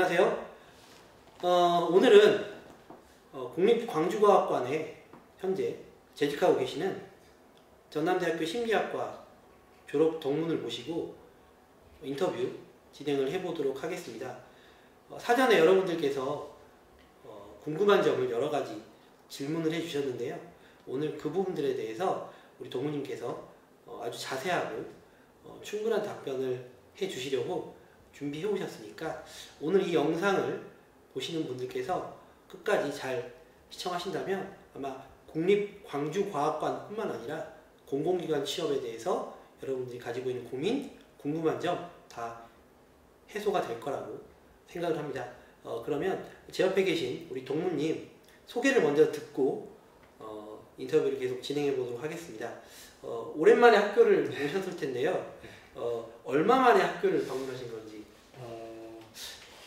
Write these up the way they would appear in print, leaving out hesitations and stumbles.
안녕하세요. 오늘은 국립광주과학관에 현재 재직하고 계시는 전남대학교 심리학과 졸업 동문을 모시고 인터뷰 진행을 해보도록 하겠습니다. 사전에 여러분들께서 궁금한 점을 여러 가지 질문을 해주셨는데요. 오늘 그 부분들에 대해서 우리 동무님께서 아주 자세하고 충분한 답변을 해주시려고 준비해 오셨으니까 오늘 이 영상을 보시는 분들께서 끝까지 잘 시청하신다면 아마 국립광주과학관 뿐만 아니라 공공기관 취업에 대해서 여러분들이 가지고 있는 고민, 궁금한 점 다 해소가 될 거라고 생각을 합니다. 그러면 제 옆에 계신 우리 동무님 소개를 먼저 듣고 인터뷰를 계속 진행해 보도록 하겠습니다. 오랜만에 학교를 오셨을 텐데요. 얼마 만에 학교를 방문하신 건지.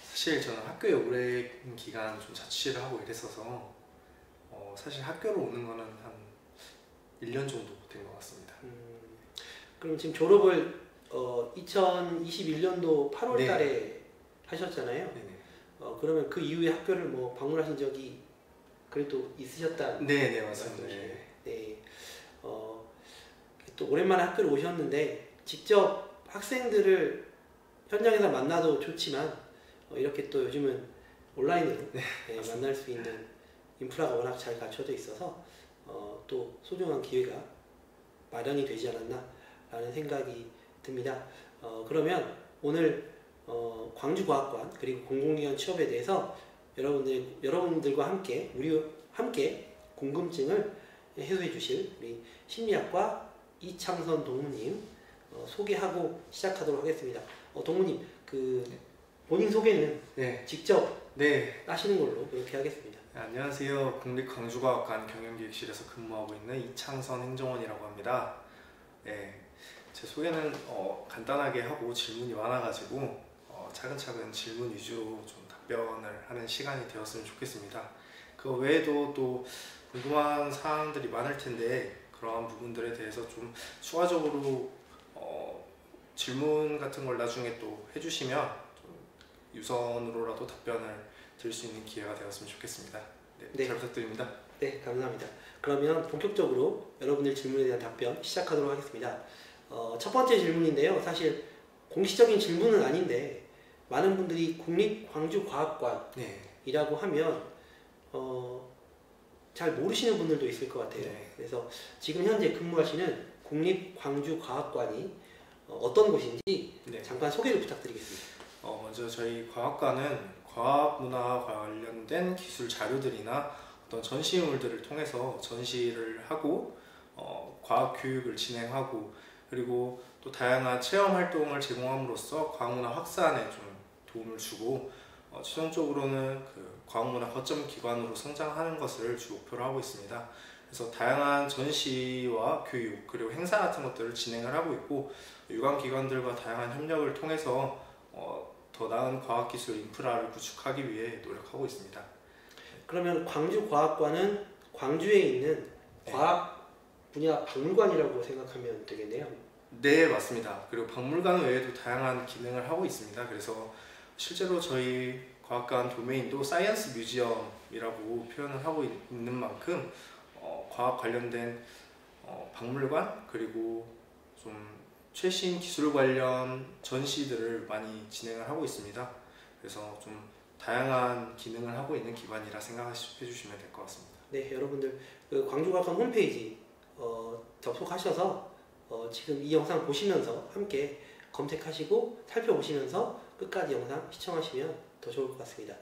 사실 저는 학교에 오랜 기간 좀 자취를 하고 이랬어서 사실 학교로 오는 거는 한 1년 정도 된 것 같습니다. 그럼 지금 졸업을 2021년도 8월 달에 하셨잖아요. 네네. 그러면 그 이후에 학교를 뭐 방문하신 적이 그래도 있으셨다는 네네, 맞습니다. 네. 또 오랜만에 학교를 오셨는데 직접 학생들을 현장에서 만나도 좋지만 이렇게 또 요즘은 온라인으로 만날 수 있는 인프라가 워낙 잘 갖춰져 있어서 또 소중한 기회가 마련이 되지 않았나 라는 생각이 듭니다. 그러면 오늘 광주과학관 그리고 공공기관 취업에 대해서 여러분들과 함께 함께 궁금증을 해소해 주실 우리 심리학과 이창선 동무님 소개하고 시작하도록 하겠습니다. 동무님 본인 소개는 직접 하시는 걸로 그렇게 하겠습니다. 안녕하세요. 국립광주과학관 경영기획실에서 근무하고 있는 이창선 행정원이라고 합니다. 제 소개는 간단하게 하고 질문이 많아가지고 차근차근 질문 위주로 좀 답변을 하는 시간이 되었으면 좋겠습니다. 그 외에도 또 궁금한 사항들이 많을 텐데 그러한 부분들에 대해서 좀 추가적으로 질문 같은 걸 나중에 또 해주시면 좀 유선으로라도 답변을 드릴 수 있는 기회가 되었으면 좋겠습니다. 잘 부탁드립니다. 네, 감사합니다. 그러면 본격적으로 여러분들 질문에 대한 답변 시작하도록 하겠습니다. 첫 번째 질문인데요. 사실 공식적인 질문은 아닌데 많은 분들이 국립광주과학관이라고 하면 잘 모르시는 분들도 있을 것 같아요. 그래서 지금 현재 근무하시는 국립광주과학관이 어떤 곳인지 잠깐 소개를 부탁드리겠습니다. 먼저 저희 과학관은 과학문화와 관련된 기술 자료들이나 어떤 전시물들을 통해서 전시를 하고 과학 교육을 진행하고 그리고 또 다양한 체험 활동을 제공함으로써 과학문화 확산에 좀 도움을 주고 최종적으로는 그 과학문화 거점 기관으로 성장하는 것을 주 목표로 하고 있습니다. 그래서 다양한 전시와 교육 그리고 행사 같은 것들을 진행을 하고 있고 유관기관들과 다양한 협력을 통해서 더 나은 과학기술 인프라를 구축하기 위해 노력하고 있습니다. 그러면 광주과학관은 광주에 있는 과학 분야 박물관이라고 생각하면 되겠네요. 네, 맞습니다. 그리고 박물관 외에도 다양한 기능을 하고 있습니다. 그래서 실제로 저희 과학관 도메인도 사이언스 뮤지엄이라고 표현을 하고 있는 만큼 과학 관련된 박물관 그리고 좀 최신 기술 관련 전시들을 많이 진행을 하고 있습니다. 그래서 좀 다양한 기능을 하고 있는 기관이라 생각해 주시면 될 것 같습니다. 네, 여러분들 그 광주과학관 홈페이지 접속하셔서 지금 이 영상 보시면서 함께 검색하시고 살펴보시면서 끝까지 영상 시청하시면 더 좋을 것 같습니다.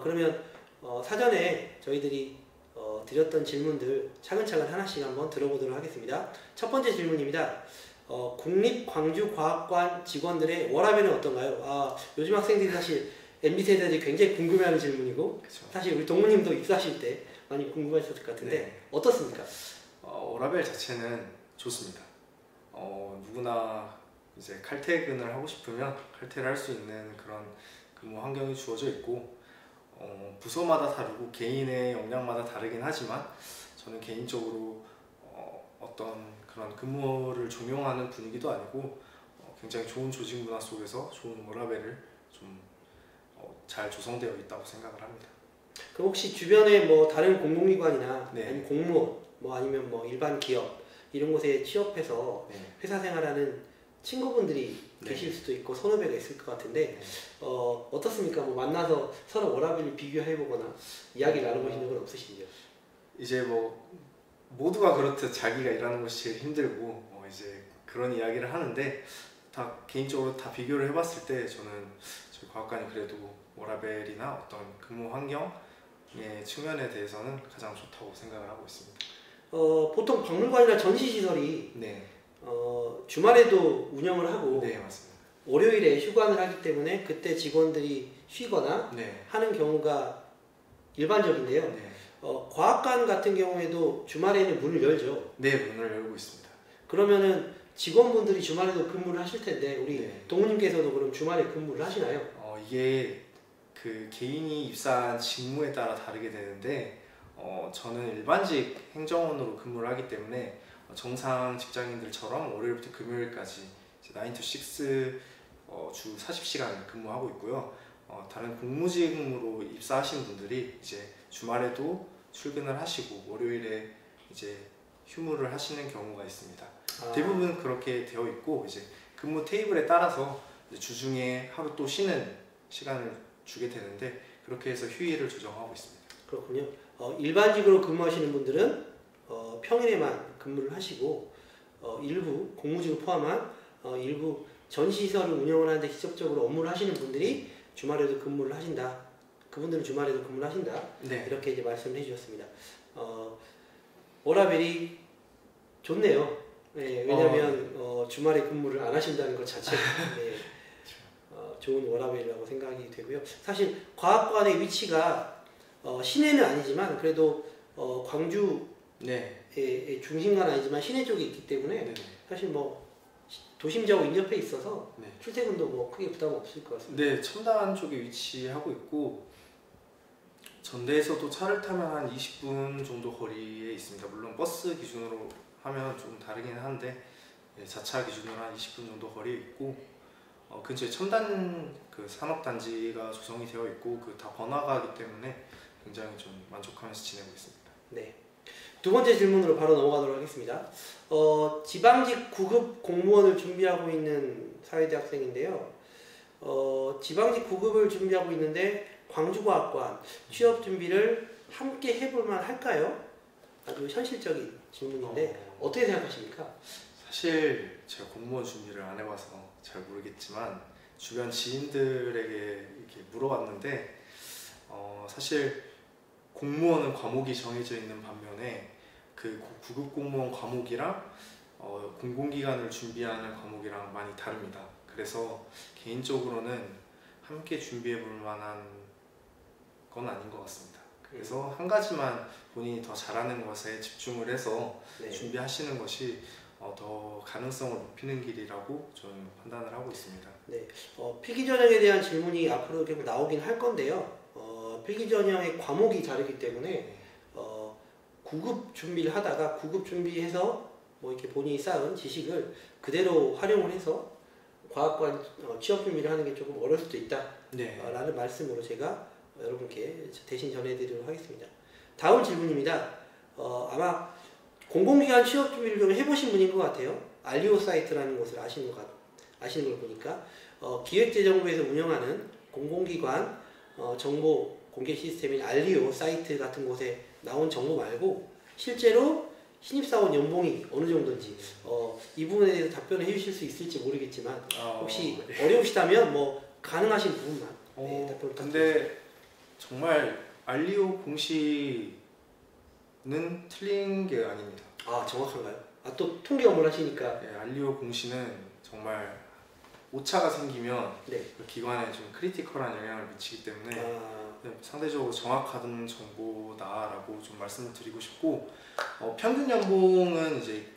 그러면 사전에 저희들이 드렸던 질문들 차근차근 하나씩 한번 들어보도록 하겠습니다. 첫 번째 질문입니다. 국립광주과학관 직원들의 워라밸은 어떤가요? 요즘 학생들이 사실 MZ세대들이 굉장히 궁금해하는 질문이고 사실 우리 동무님도 입사하실 때 많이 궁금하셨을 것 같은데 어떻습니까? 워라밸 자체는 좋습니다. 누구나 이제 칼퇴근을 하고 싶으면 칼퇴를 할 수 있는 그런 근무 환경이 주어져 있고 부서마다 다르고 개인의 역량마다 다르긴 하지만 저는 개인적으로 어떤 그런 근무를 종용하는 분위기도 아니고 굉장히 좋은 조직 문화 속에서 좋은 워라밸을 좀 잘 조성되어 있다고 생각을 합니다. 그럼 혹시 주변에 뭐 다른 공공기관이나 네. 아니면 공무원, 뭐 아니면 뭐 일반 기업 이런 곳에 취업해서 네. 회사 생활하는 친구분들이 네. 계실 수도 있고 선후배가 있을 것 같은데 어떻습니까? 뭐 만나서 서로 워라밸을 비교해보거나 이야기를 나눠보신 적은 없으신지요? 이제 뭐 모두가 그렇듯 자기가 일하는 것이 제일 힘들고 이제 그런 이야기를 하는데 다 개인적으로 다 비교를 해봤을 때 저는 저희 과학관이 그래도 워라밸이나 어떤 근무 환경의 측면에 대해서는 가장 좋다고 생각을 하고 있습니다. 보통 박물관이나 전시시설이 네, 주말에도 운영을 하고 네 맞습니다. 월요일에 휴관을 하기 때문에 그때 직원들이 쉬거나 네, 하는 경우가 일반적인데요. 네, 과학관 같은 경우에도 주말에는 문을 열죠. 네 문을 열고 있습니다. 그러면은 직원분들이 주말에도 근무를 하실 텐데 우리 네. 동무님께서도 그럼 주말에 근무를 하시나요? 이게 그 개인이 입사한 직무에 따라 다르게 되는데 저는 일반직 행정원으로 근무를 하기 때문에 정상 직장인들처럼 월요일부터 금요일까지 9 to 6 주 40시간 근무하고 있고요. 다른 공무직으로 입사하신 분들이 이제 주말에도 출근을 하시고 월요일에 이제 휴무를 하시는 경우가 있습니다. 대부분 그렇게 되어 있고 이제 근무 테이블에 따라서 이제 주중에 하루 또 쉬는 시간을 주게 되는데 그렇게 해서 휴일을 조정하고 있습니다. 그렇군요. 일반직으로 근무하시는 분들은 평일에만 근무를 하시고 일부 공무직을 포함한 일부 전시시설을 운영을 하는데 직접적으로 업무를 하시는 분들이 주말에도 근무를 하신다. 그분들은 주말에도 근무를 하신다. 네. 이렇게 이제 말씀을 해주셨습니다. 워라밸이 좋네요. 네, 왜냐하면 주말에 근무를 안 하신다는 것 자체가 네, 좋은 워라밸이라고 생각이 되고요. 사실 과학관의 위치가 시내는 아니지만 그래도 광주의 네. 중심가는 아니지만 시내 쪽에 있기 때문에 네. 사실 뭐 도심지하고 인접해 있어서 네. 출퇴근도 뭐 크게 부담 없을 것 같습니다. 네, 첨단 쪽에 위치하고 있고 전대에서도 차를 타면 한 20분 정도 거리에 있습니다. 물론 버스 기준으로 하면 좀 다르긴 한데 자차 기준으로 한 20분 정도 거리에 있고 근처에 첨단 그 산업단지가 조성이 되어 있고 그 다 번화가이기 때문에 굉장히 좀 만족하면서 지내고 있습니다. 네. 두 번째 질문으로 바로 넘어가도록 하겠습니다. 지방직 9급 공무원을 준비하고 있는 사회대학생인데요. 지방직 9급을 준비하고 있는데 광주과학관 취업 준비를 함께 해볼만 할까요? 아주 현실적인 질문인데 어떻게 생각하십니까? 사실 제가 공무원 준비를 안 해봐서 잘 모르겠지만 주변 지인들에게 이렇게 물어봤는데 사실 공무원은 과목이 정해져 있는 반면에 그 9급 공무원 과목이랑 공공기관을 준비하는 과목이랑 많이 다릅니다. 그래서 개인적으로는 함께 준비해 볼 만한 건 아닌 것 같습니다. 그래서 한 가지만 본인이 더 잘하는 것에 집중을 해서 네. 준비하시는 것이 더 가능성을 높이는 길이라고 저는 판단을 하고 있습니다. 네, 필기전형에 대한 질문이 앞으로 계속 나오긴 할 건데요. 필기전형의 과목이 다르기 때문에 9급 준비를 하다가 9급 준비해서 뭐 이렇게 본인이 쌓은 지식을 그대로 활용을 해서 과학관 취업 준비를 하는 게 조금 어려울 수도 있다. 네. 라는 말씀으로 제가 여러분께 대신 전해드리도록 하겠습니다. 다음 질문입니다. 아마 공공기관 취업 준비를 좀 해보신 분인 것 같아요. 알리오 사이트라는 곳을 아시는 걸 보니까 기획재정부에서 운영하는 공공기관 정보 공개 시스템인 알리오 사이트 같은 곳에 나온 정보 말고 실제로 신입사원 연봉이 어느 정도인지 이 부분에 대해서 답변을 해주실 수 있을지 모르겠지만 혹시 어려우시다면 뭐 가능하신 부분만 답변을 근데 정말 알리오 공시는 틀린 게 아닙니다. 아 정확한가요? 또 통계 업무를 하시니까 네, 알리오 공시는 정말 오차가 생기면 네. 그 기관에 좀 크리티컬한 영향을 미치기 때문에 상대적으로 정확한 정보다라고 좀 말씀을 드리고 싶고 평균 연봉은 이제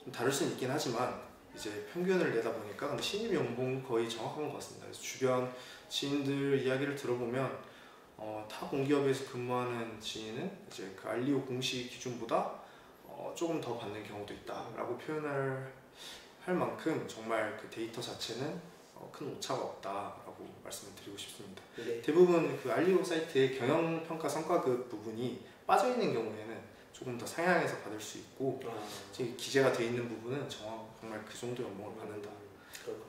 좀 다를 수는 있긴 하지만 이제 평균을 내다 보니까 근데 신입 연봉 거의 정확한 것 같습니다. 그래서 주변 지인들 이야기를 들어보면 타 공기업에서 근무하는 지인은 이제 그 알리오 공시 기준보다 조금 더 받는 경우도 있다라고 표현을 할 만큼 정말 그 데이터 자체는 큰 오차가 없다라고 말씀을 드리고 싶습니다. 네. 대부분 그 알리오 사이트의 경영평가 성과급 부분이 빠져 있는 경우에는 조금 더 상향해서 받을 수 있고 지금 기재가 돼 있는 부분은 정말 그 정도 연봉을 받는다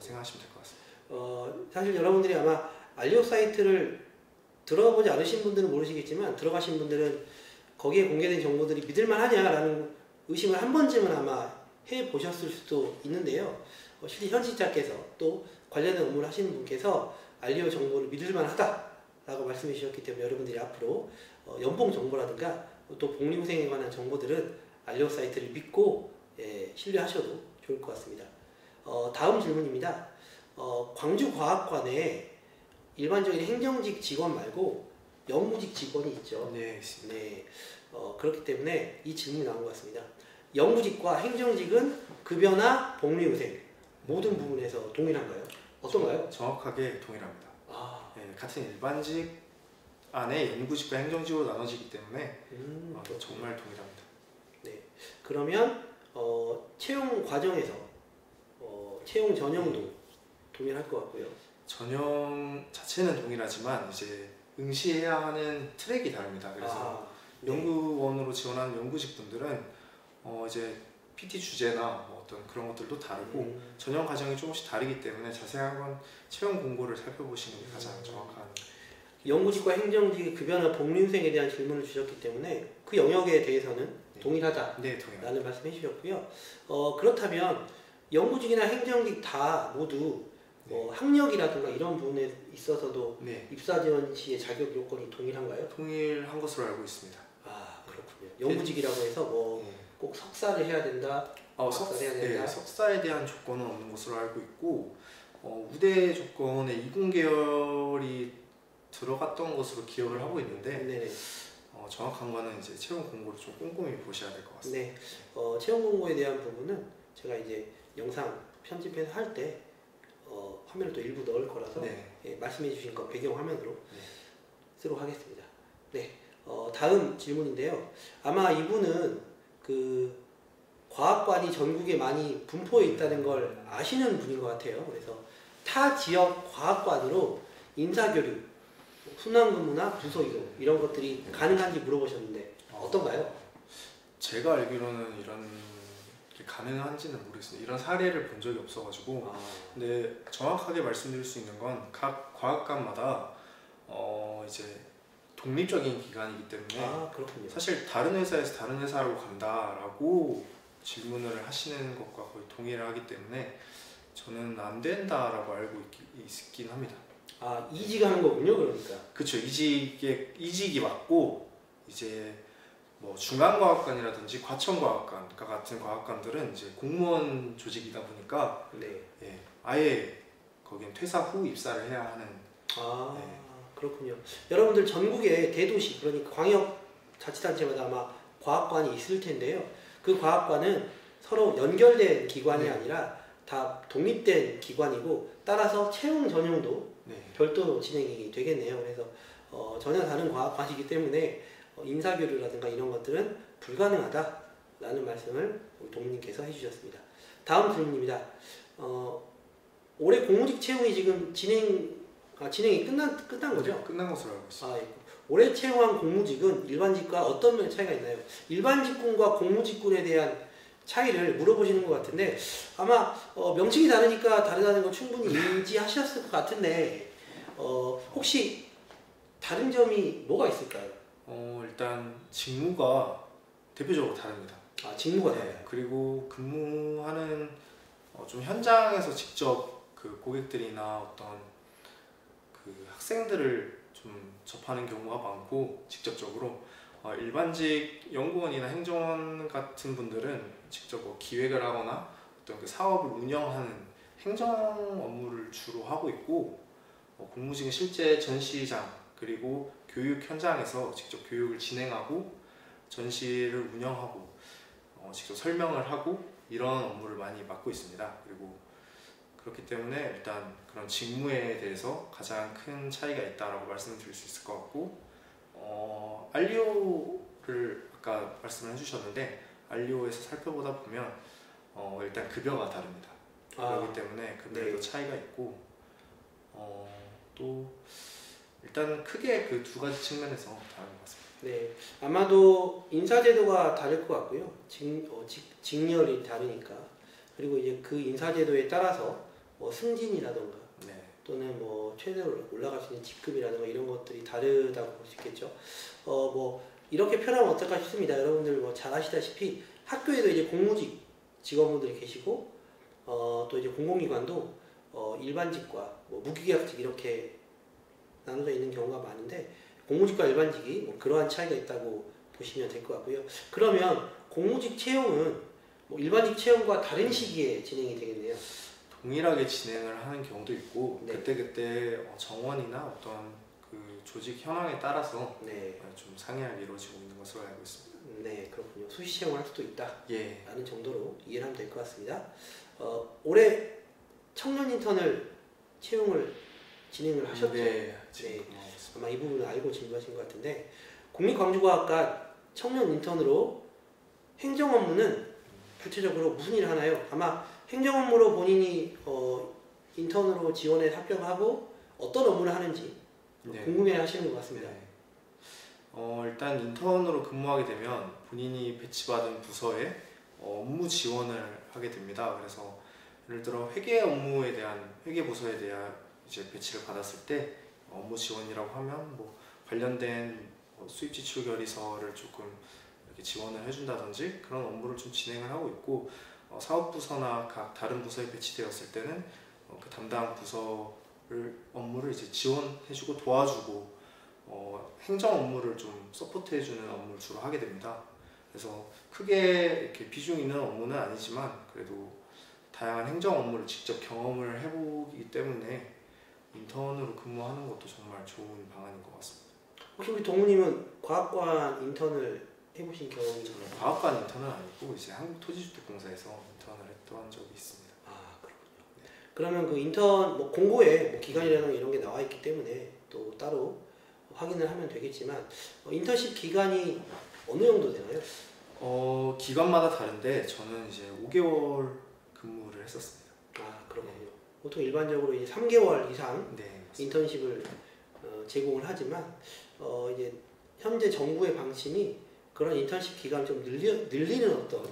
생각하시면 될 것 같습니다. 사실 여러분들이 아마 알리오 사이트를 들어보지 않으신 분들은 모르시겠지만 들어가신 분들은 거기에 공개된 정보들이 믿을만하냐라는 의심을 한 번쯤은 아마 해보셨을 수도 있는데요. 실제 현직자께서 또 관련된 업무를 하시는 분께서 알리오 정보를 믿을만하다라고 말씀해 주셨기 때문에 여러분들이 앞으로 연봉 정보라든가 또 복리후생에 관한 정보들은 알리오 사이트를 믿고 신뢰하셔도 좋을 것 같습니다. 다음 질문입니다. 광주과학관에 일반적인 행정직 직원 말고 영구직 직원이 있죠. 네, 있습니다. 네, 그렇기 때문에 이 질문이 나온 것 같습니다. 영구직과 행정직은 급여나 복리후생 모든 부분에서 동일한가요? 어떤가요? 정확하게 동일합니다. 같은 일반직 안에 영구직과 행정직으로 나눠지기 때문에 정말 동일합니다. 네, 그러면 채용 과정에서 채용 전형도 동일할 것 같고요. 전형 자체는 동일하지만 이제 응시해야 하는 트랙이 다릅니다. 그래서 연구원으로 지원하는 연구직 분들은 이제 PT 주제나 어떤 그런 것들도 다르고 전형 과정이 조금씩 다르기 때문에 자세한 건 채용 공고를 살펴보시는 게 가장 정확한. 영구직과 행정직의 급여나 복리후생에 대한 질문을 주셨기 때문에 그 영역에 대해서는 동일하다라는 말씀해 주셨고요. 그렇다면 영구직이나 행정직 다 모두 학력이라든가 이런 부분에 있어서도 입사 지원 시의 자격 요건이 동일한가요? 동일한 것으로 알고 있습니다. 그렇군요. 영구직이라고 해서 꼭 석사를 해야 된다. 석사에 대한 조건은 없는 것으로 알고 있고 우대 조건에 이공계열이 들어갔던 것으로 기억을 하고 있는데 정확한 거는 이제 채용 공고를 좀 꼼꼼히 보셔야 될 것 같습니다. 네, 채용 공고에 대한 부분은 제가 이제 영상 편집해서 할 때 화면을 또 일부 넣을 거라서 말씀해 주신 거 배경 화면으로 쓰도록 하겠습니다. 네, 다음 질문인데요. 아마 이분은 그 과학관이 전국에 많이 분포해 있다는 걸 아시는 분인 것 같아요. 그래서 타 지역 과학관으로 인사교류, 순환근무나 부서 이동 이런 것들이 가능한지 물어보셨는데 어떤가요? 제가 알기로는 이런 게 가능한지는 모르겠습니다. 이런 사례를 본 적이 없어가지고 근데 정확하게 말씀드릴 수 있는 건 각 과학관마다 이제 독립적인 기관이기 때문에 그렇군요. 사실 다른 회사에서 다른 회사로 간다라고 질문을 하시는 것과 거의 동일하기 때문에 저는 안 된다라고 알고 있긴 합니다. 이직하는 거군요, 그러니까. 그렇죠. 이직이 맞고 이제 뭐 중앙과학관이라든지 과천과학관 같은 과학관들은 이제 공무원 조직이다 보니까 아예 거긴 퇴사 후 입사를 해야 하는. 그렇군요. 여러분들 전국의 대도시 그러니까 광역자치단체마다 아마 과학관이 있을 텐데요. 그 과학관은 서로 연결된 기관이 아니라 다 독립된 기관이고 따라서 채용 전형도 별도로 진행이 되겠네요. 그래서 전혀 다른 과학관이기 때문에 인사교류라든가 이런 것들은 불가능하다라는 말씀을 우리 동님께서 해주셨습니다. 다음 질문입니다. 올해 공무직 채용이 지금 진행이 끝난 거죠? 끝난 것으로 알고 있습니다. 올해 채용한 공무직은 일반직과 어떤 면 차이가 있나요? 일반직군과 공무직군에 대한 차이를 물어보시는 것 같은데 아마 명칭이 다르니까 다르다는 걸 충분히 인지하셨을 것 같은데 혹시 다른 점이 뭐가 있을까요? 일단 직무가 대표적으로 다릅니다. 직무가 달라요. 그리고 근무하는 좀 현장에서 직접 그 고객들이나 어떤 그 학생들을 좀 접하는 경우가 많고 직접적으로 일반직 연구원이나 행정원 같은 분들은 직접 기획을 하거나 어떤 그 사업을 운영하는 행정 업무를 주로 하고 있고 공무직은 실제 전시장 그리고 교육 현장에서 직접 교육을 진행하고 전시를 운영하고 직접 설명을 하고 이런 업무를 많이 맡고 있습니다. 그리고 그렇기 때문에 일단 그런 직무에 대해서 가장 큰 차이가 있다라고 말씀드릴 수 있을 것 같고 알리오를 아까 말씀을 해주셨는데 알리오에서 살펴보다 보면 일단 급여가 다릅니다. 그렇기 때문에 급여에도 차이가 있고 또 일단 크게 그 두 가지 측면에서 다른 것 같습니다. 네, 아마도 인사제도가 다를 것 같고요. 직렬이 다르니까. 그리고 이제 그 인사제도에 따라서 뭐 승진이라던가 네. 또는 뭐 최대로 올라갈 수 있는 직급이라든가 이런 것들이 다르다고 볼 수 있겠죠. 뭐 이렇게 표현하면 어떨까 싶습니다. 여러분들 뭐 잘 아시다시피 학교에도 이제 공무직 직원분들이 계시고 또 이제 공공기관도 일반직과 뭐 무기계약직 이렇게 나눠져 있는 경우가 많은데 공무직과 일반직이 뭐 그러한 차이가 있다고 보시면 될 것 같고요. 그러면 공무직 채용은 뭐 일반직 채용과 다른 시기에 진행이 되겠네요. 동일하게 진행을 하는 경우도 있고 네. 그때그때 정원이나 어떤 그 조직 현황에 따라서 네. 좀 상이하게 이루어지고 있는 것으로 알고 있습니다. 네, 그렇군요. 수시 채용을 할 수도 있다. 예. 라는 정도로 이해를 하면 될 것 같습니다. 올해 청년 인턴을 채용을 진행을 하셨죠? 네. 네. 아마 이 부분을 알고 진행하신 것 같은데 국립광주과학관 청년 인턴으로 행정 업무는 구체적으로 무슨 일을 하나요? 아마 행정 업무로 본인이 인턴으로 지원에 합격하고 어떤 업무를 하는지 네. 궁금해 하시는 것 같습니다. 네. 일단 인턴으로 근무하게 되면 본인이 배치받은 부서에 업무 지원을 하게 됩니다. 그래서 예를 들어 회계 업무에 대한 회계 부서에 대한 이제 배치를 받았을 때 업무 지원이라고 하면 뭐 관련된 수입 지출 결의서를 조금 이렇게 지원을 해준다든지 그런 업무를 좀 진행을 하고 있고 사업부서나 각 다른 부서에 배치되었을 때는 그 담당 부서를 업무를 이제 지원해주고 도와주고 행정 업무를 좀 서포트해주는 업무를 주로 하게 됩니다. 그래서 크게 이렇게 비중 있는 업무는 아니지만 그래도 다양한 행정 업무를 직접 경험을 해보기 때문에 인턴으로 근무하는 것도 정말 좋은 방안인 것 같습니다. 혹시 우리 동무님은 과학관 인턴을 해보신 경험이 있나요? 과학관 인턴은 아니고 이제 한국토지주택공사에서 인턴을 했던 적이 있습니다. 아, 그렇군요. 그러면 그 인턴 뭐 공고에 뭐 기간이라는 이런 게 나와 있기 때문에 또 따로 확인을 하면 되겠지만 인턴십 기간이 어느 정도 되나요? 기간마다 다른데 저는 이제 5개월 근무를 했었습니다. 아, 그렇군요. 보통 일반적으로 이제 3개월 이상 네, 맞습니다. 인턴십을 제공을 하지만 이제 현재 정부의 방침이 그런 인턴십 기간을 좀 늘리는 어떤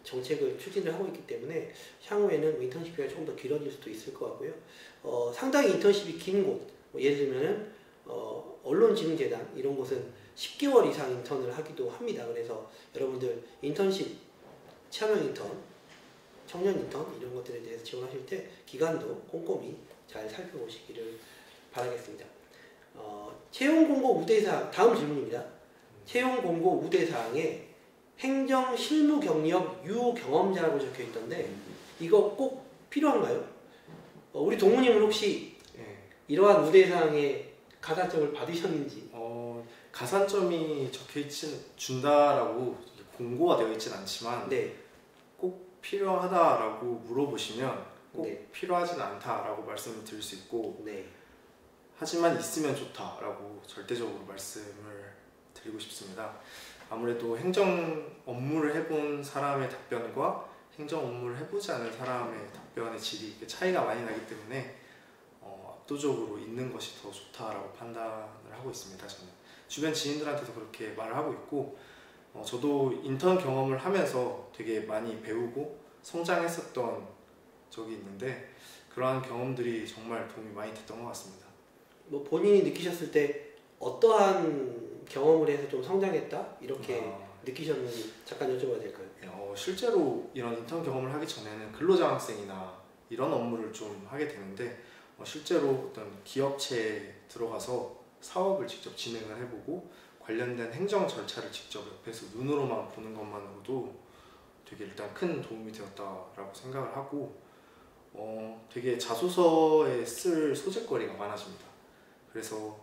정책을 추진을 하고 있기 때문에 향후에는 뭐 인턴십 기간이 조금 더 길어질 수도 있을 것 같고요. 상당히 인턴십이 긴 곳, 뭐 예를 들면은 언론진흥재단 이런 곳은 10개월 이상 인턴을 하기도 합니다. 그래서 여러분들 인턴십, 체험형 인턴, 청년 인턴 이런 것들에 대해서 지원하실 때 기간도 꼼꼼히 잘 살펴보시기를 바라겠습니다. 채용 공고 우대사항, 다음 질문입니다. 채용 공고 우대사항에 행정 실무 경력 유경험자라고 적혀 있던데 이거 꼭 필요한가요? 우리 동무님은 혹시 이러한 우대사항에 가산점을 받으셨는지? 가산점이 준다라고 공고가 되어 있진 않지만 네. 꼭 필요하다라고 물어보시면 꼭 네. 필요하진 않다라고 말씀을 드릴 수 있고 네. 하지만 있으면 좋다라고 절대적으로 말씀을 드리고 싶습니다. 아무래도 행정 업무를 해본 사람의 답변과 행정 업무를 해보지 않은 사람의 답변의 질이 차이가 많이 나기 때문에 압도적으로 있는 것이 더 좋다라고 판단을 하고 있습니다. 저는 주변 지인들한테도 그렇게 말을 하고 있고 저도 인턴 경험을 하면서 되게 많이 배우고 성장했었던 적이 있는데 그러한 경험들이 정말 도움이 많이 됐던 것 같습니다. 뭐 본인이 느끼셨을 때 어떠한 경험을 해서 좀 성장했다 이렇게 느끼셨는지 잠깐 여쭤봐도 될까요? 실제로 이런 인턴 경험을 하기 전에는 근로장학생이나 이런 업무를 좀 하게 되는데 실제로 어떤 기업체에 들어가서 사업을 직접 진행을 해보고 관련된 행정 절차를 직접 옆에서 눈으로만 보는 것만으로도 되게 일단 큰 도움이 되었다라고 생각을 하고 되게 자소서에 쓸 소재거리가 많아집니다. 그래서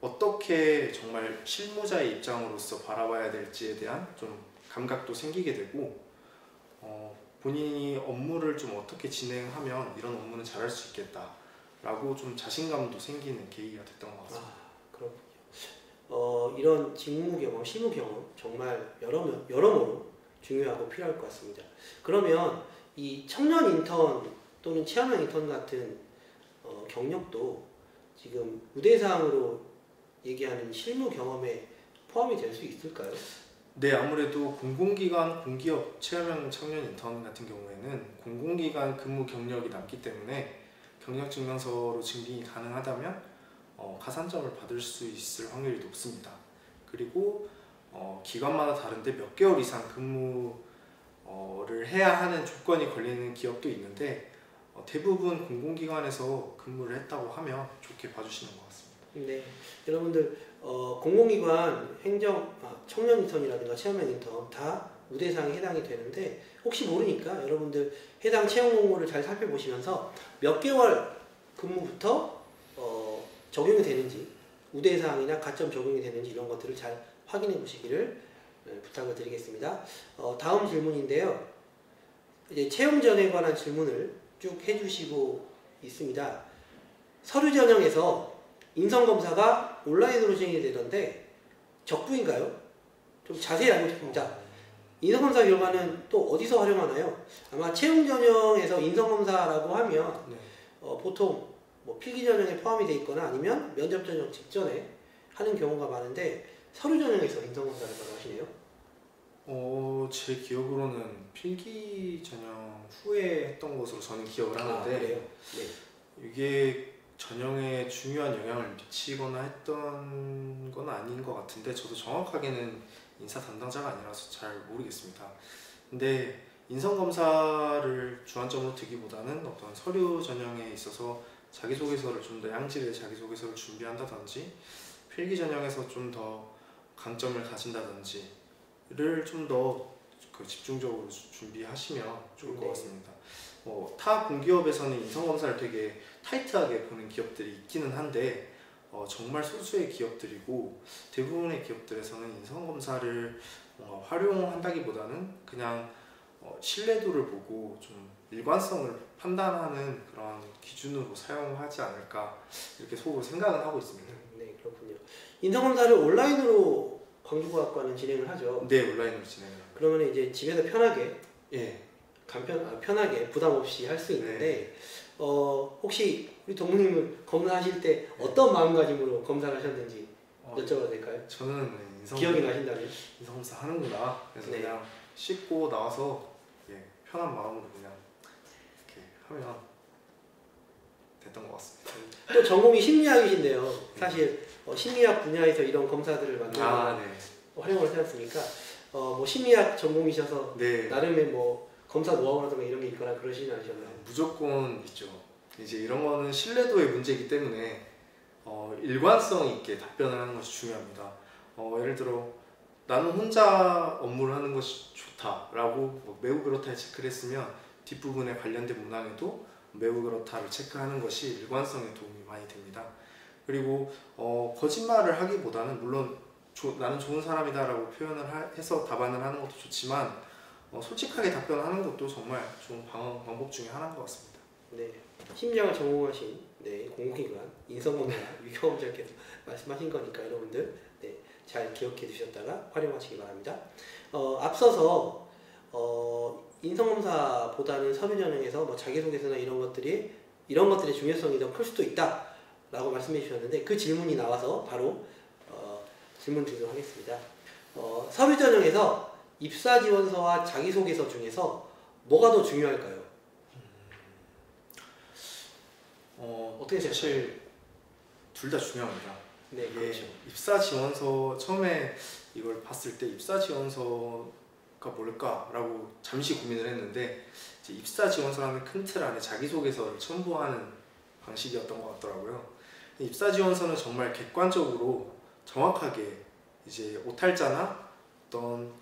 어떻게 정말 실무자의 입장으로서 바라봐야 될지에 대한 좀 감각도 생기게 되고 본인이 업무를 좀 어떻게 진행하면 이런 업무는 잘할 수 있겠다라고 좀 자신감도 생기는 계기가 됐던 것 같습니다. 그렇군요. 이런 직무 경험, 실무 경험 정말 여러모로 중요하고 필요할 것 같습니다. 그러면 이 청년 인턴 또는 체험형 인턴 같은 경력도 지금 우대사항으로 얘기하는 실무 경험에 포함이 될 수 있을까요? 네, 아무래도 공공기관, 공기업 체험형 청년 인턴 같은 경우에는 공공기관 근무 경력이 남기 때문에 경력증명서로 증빙이 가능하다면 가산점을 받을 수 있을 확률이 높습니다. 그리고 기관마다 다른데 몇 개월 이상 근무를 해야 하는 조건이 걸리는 기업도 있는데 대부분 공공기관에서 근무를 했다고 하면 좋게 봐주시는 것 같습니다. 네, 여러분들 공공기관 청년 인턴이라든가 체험형 인턴 다 우대사항에 해당이 되는데 혹시 모르니까 여러분들 해당 채용 공고를 잘 살펴보시면서 몇 개월 근무부터 적용이 되는지 우대사항이나 가점 적용이 되는지 이런 것들을 잘 확인해 보시기를 부탁을 드리겠습니다. 다음 질문인데요. 이제 채용 전에 관한 질문을 쭉 해주시고 있습니다. 서류 전형에서 인성검사가 온라인으로 진행이 되던데 적부인가요? 좀 자세히 알고 싶습니다. 인성검사 결과는 또 어디서 활용하나요? 아마 채용 전형에서 인성검사라고 하면 네. 보통 뭐 필기 전형에 포함이 되어 있거나 아니면 면접 전형 직전에 하는 경우가 많은데 서류 전형에서 인성검사를 바로 하시네요? 제 기억으로는 필기 전형 후에 했던 것으로 저는 기억을 하는데 그래요? 네. 이게 전형에 중요한 영향을 미치거나 했던 건 아닌 것 같은데 저도 정확하게는 인사 담당자가 아니라서 잘 모르겠습니다. 근데 인성검사를 주안점으로 두기보다는 어떤 서류 전형에 있어서 자기소개서를 좀 더 양질의 자기소개서를 준비한다든지 필기 전형에서 좀 더 강점을 가진다든지를 좀 더 집중적으로 준비하시면 좋을 것 같습니다. 타 공기업에서는 인성검사를 되게 타이트하게 보는 기업들이 있기는 한데 정말 소수의 기업들이고 대부분의 기업들에서는 인성검사를 뭔가 활용한다기보다는 그냥 신뢰도를 보고 좀 일관성을 판단하는 그런 기준으로 사용하지 않을까 이렇게 속으로 생각은 하고 있습니다. 네, 그렇군요. 인성검사를 온라인으로 광주과학과는 진행을 하죠. 네, 온라인으로 진행을 합니다. 그러면 이제 집에서 편하게 예. 편하게 부담 없이 할 수 있는데 혹시 우리 동무님은 검사하실 때 어떤 마음가짐으로 검사를 하셨는지 여쭤봐도 될까요? 저는 기억이 나신다면? 인성검사 하는구나. 그래서 네. 그냥 씻고 나와서 편한 마음으로 그냥 이렇게 하면 됐던 것 같습니다. 또 전공이 심리학이신데요. 사실 심리학 분야에서 이런 검사들을 만들어 네. 활용을 하지 않습니까? 뭐 심리학 전공이셔서 네. 나름의 뭐 검사 노하우라든가 이런 게 있거나 그러시진 않으셨나요? 무조건 있죠. 이제 이런 거는 신뢰도의 문제이기 때문에 일관성 있게 답변을 하는 것이 중요합니다. 예를 들어 나는 혼자 업무를 하는 것이 좋다라고 매우 그렇다에 체크를 했으면 뒷부분에 관련된 문항에도 매우 그렇다를 체크하는 것이 일관성에 도움이 많이 됩니다. 그리고 거짓말을 하기보다는 물론 나는 좋은 사람이다 라고 표현을 해서 답안을 하는 것도 좋지만 솔직하게 답변하는 것도 정말 좋은 방법 중에 하나인 것 같습니다. 네, 심리학을 전공하신 공공기관 인성검사 위경험자께서 말씀하신 거니까 여러분들 잘 기억해 두셨다가 활용하시기 바랍니다. 앞서서 인성검사보다는 서류 전형에서 뭐 자기소개서나 이런 것들의 중요성이 더 클 수도 있다 라고 말씀해 주셨는데 그 질문이 나와서 바로 질문 드리도록 하겠습니다. 서류 전형에서 입사 지원서와 자기소개서 중에서 뭐가 더 중요할까요? 어떻게 생각하세요? 사실 둘 다 중요합니다. 네, 그렇죠. 입사 지원서 처음에 이걸 봤을 때 입사 지원서가 뭘까라고 잠시 고민을 했는데 이제 입사 지원서라는 큰 틀 안에 자기소개서를 첨부하는 방식이었던 것 같더라고요. 입사 지원서는 정말 객관적으로 정확하게 이제 오탈자나 어떤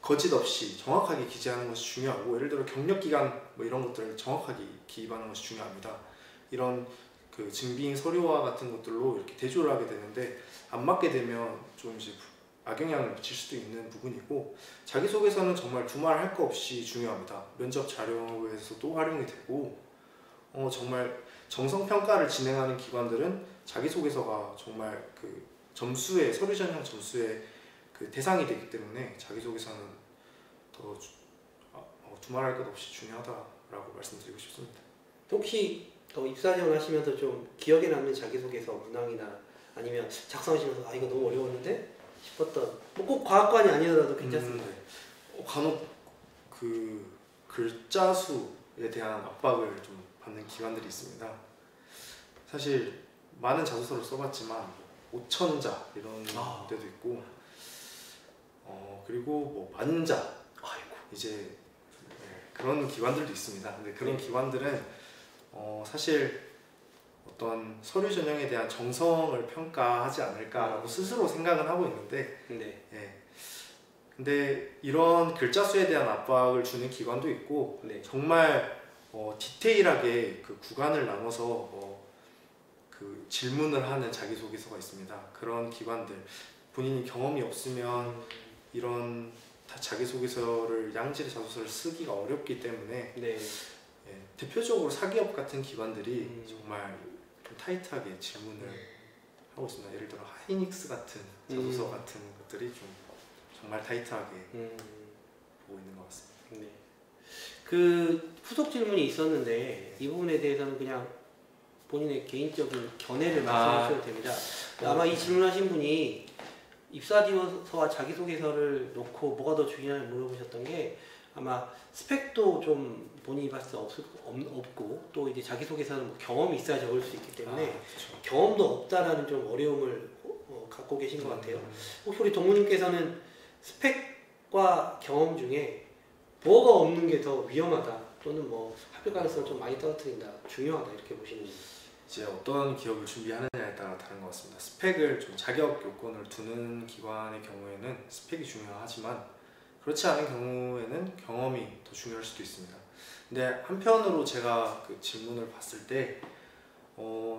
거짓 없이 정확하게 기재하는 것이 중요하고 예를 들어 경력 기간 뭐 이런 것들을 정확하게 기입하는 것이 중요합니다. 이런 그 증빙 서류와 같은 것들로 이렇게 대조를 하게 되는데 안 맞게 되면 좀 이제 악영향을 미칠 수도 있는 부분이고 자기소개서는 정말 두말 할 거 없이 중요합니다. 면접 자료에서도 활용이 되고 정말 정성평가를 진행하는 기관들은 자기소개서가 정말 그 점수의 서류 전형 점수의 그 대상이 되기 때문에 자기소개서는 더 두말할 것 없이 중요하다라고 말씀드리고 싶습니다. 혹시 입사 지원 하시면서 좀 기억에 남는 자기소개서 문항이나 아니면 작성하시면서 아 이거 너무 어려웠는데 싶었던 뭐 꼭 과학관이 아니더라도 괜찮습니다. 간혹 그 글자 수에 대한 압박을 좀 받는 기관들이 있습니다. 사실 많은 자소서를 써봤지만 5,000자 이런 데도 있고 그리고 뭐 10,000자 이제 그런 기관들도 있습니다. 근데 그런 기관들은 사실 어떤 서류 전형에 대한 정성을 평가하지 않을까라고 스스로 생각은 하고 있는데 근데 이런 글자 수에 대한 압박을 주는 기관도 있고 정말 디테일하게 그 구간을 나눠서 그 질문을 하는 자기소개서가 있습니다. 그런 기관들 본인이 경험이 없으면 이런 자기소개서를 양질의 자소서를 쓰기가 어렵기 때문에 대표적으로 사기업 같은 기관들이 정말 좀 타이트하게 질문을 하고 있습니다. 예를 들어 하이닉스 같은 자소서 같은 것들이 좀 정말 타이트하게 보고 있는 것 같습니다. 그 후속 질문이 있었는데 이 부분에 대해서는 그냥 본인의 개인적인 견해를 말씀해 주셔도 됩니다. 아마 이 질문하신 분이 입사지원서와 자기소개서를 놓고 뭐가 더 중요하냐 물어보셨던 게 아마 스펙도 좀 본인이 봤을 때 없고 또 이제 자기소개서는 뭐 경험이 있어야 적을 수 있기 때문에 경험도 없다라는 좀 어려움을 갖고 계신 것 같아요. 혹시 우리 동무님께서는 스펙과 경험 중에 뭐가 없는 게 더 위험하다 또는 뭐 합격 가능성을 좀 많이 떨어뜨린다 중요하다 이렇게 보시는지. 이제 어떤 기업을 준비하느냐에 따라 다른 것 같습니다. 스펙을 좀 자격 요건을 두는 기관의 경우에는 스펙이 중요하지만 그렇지 않은 경우에는 경험이 더 중요할 수도 있습니다. 근데 한편으로 제가 그 질문을 봤을 때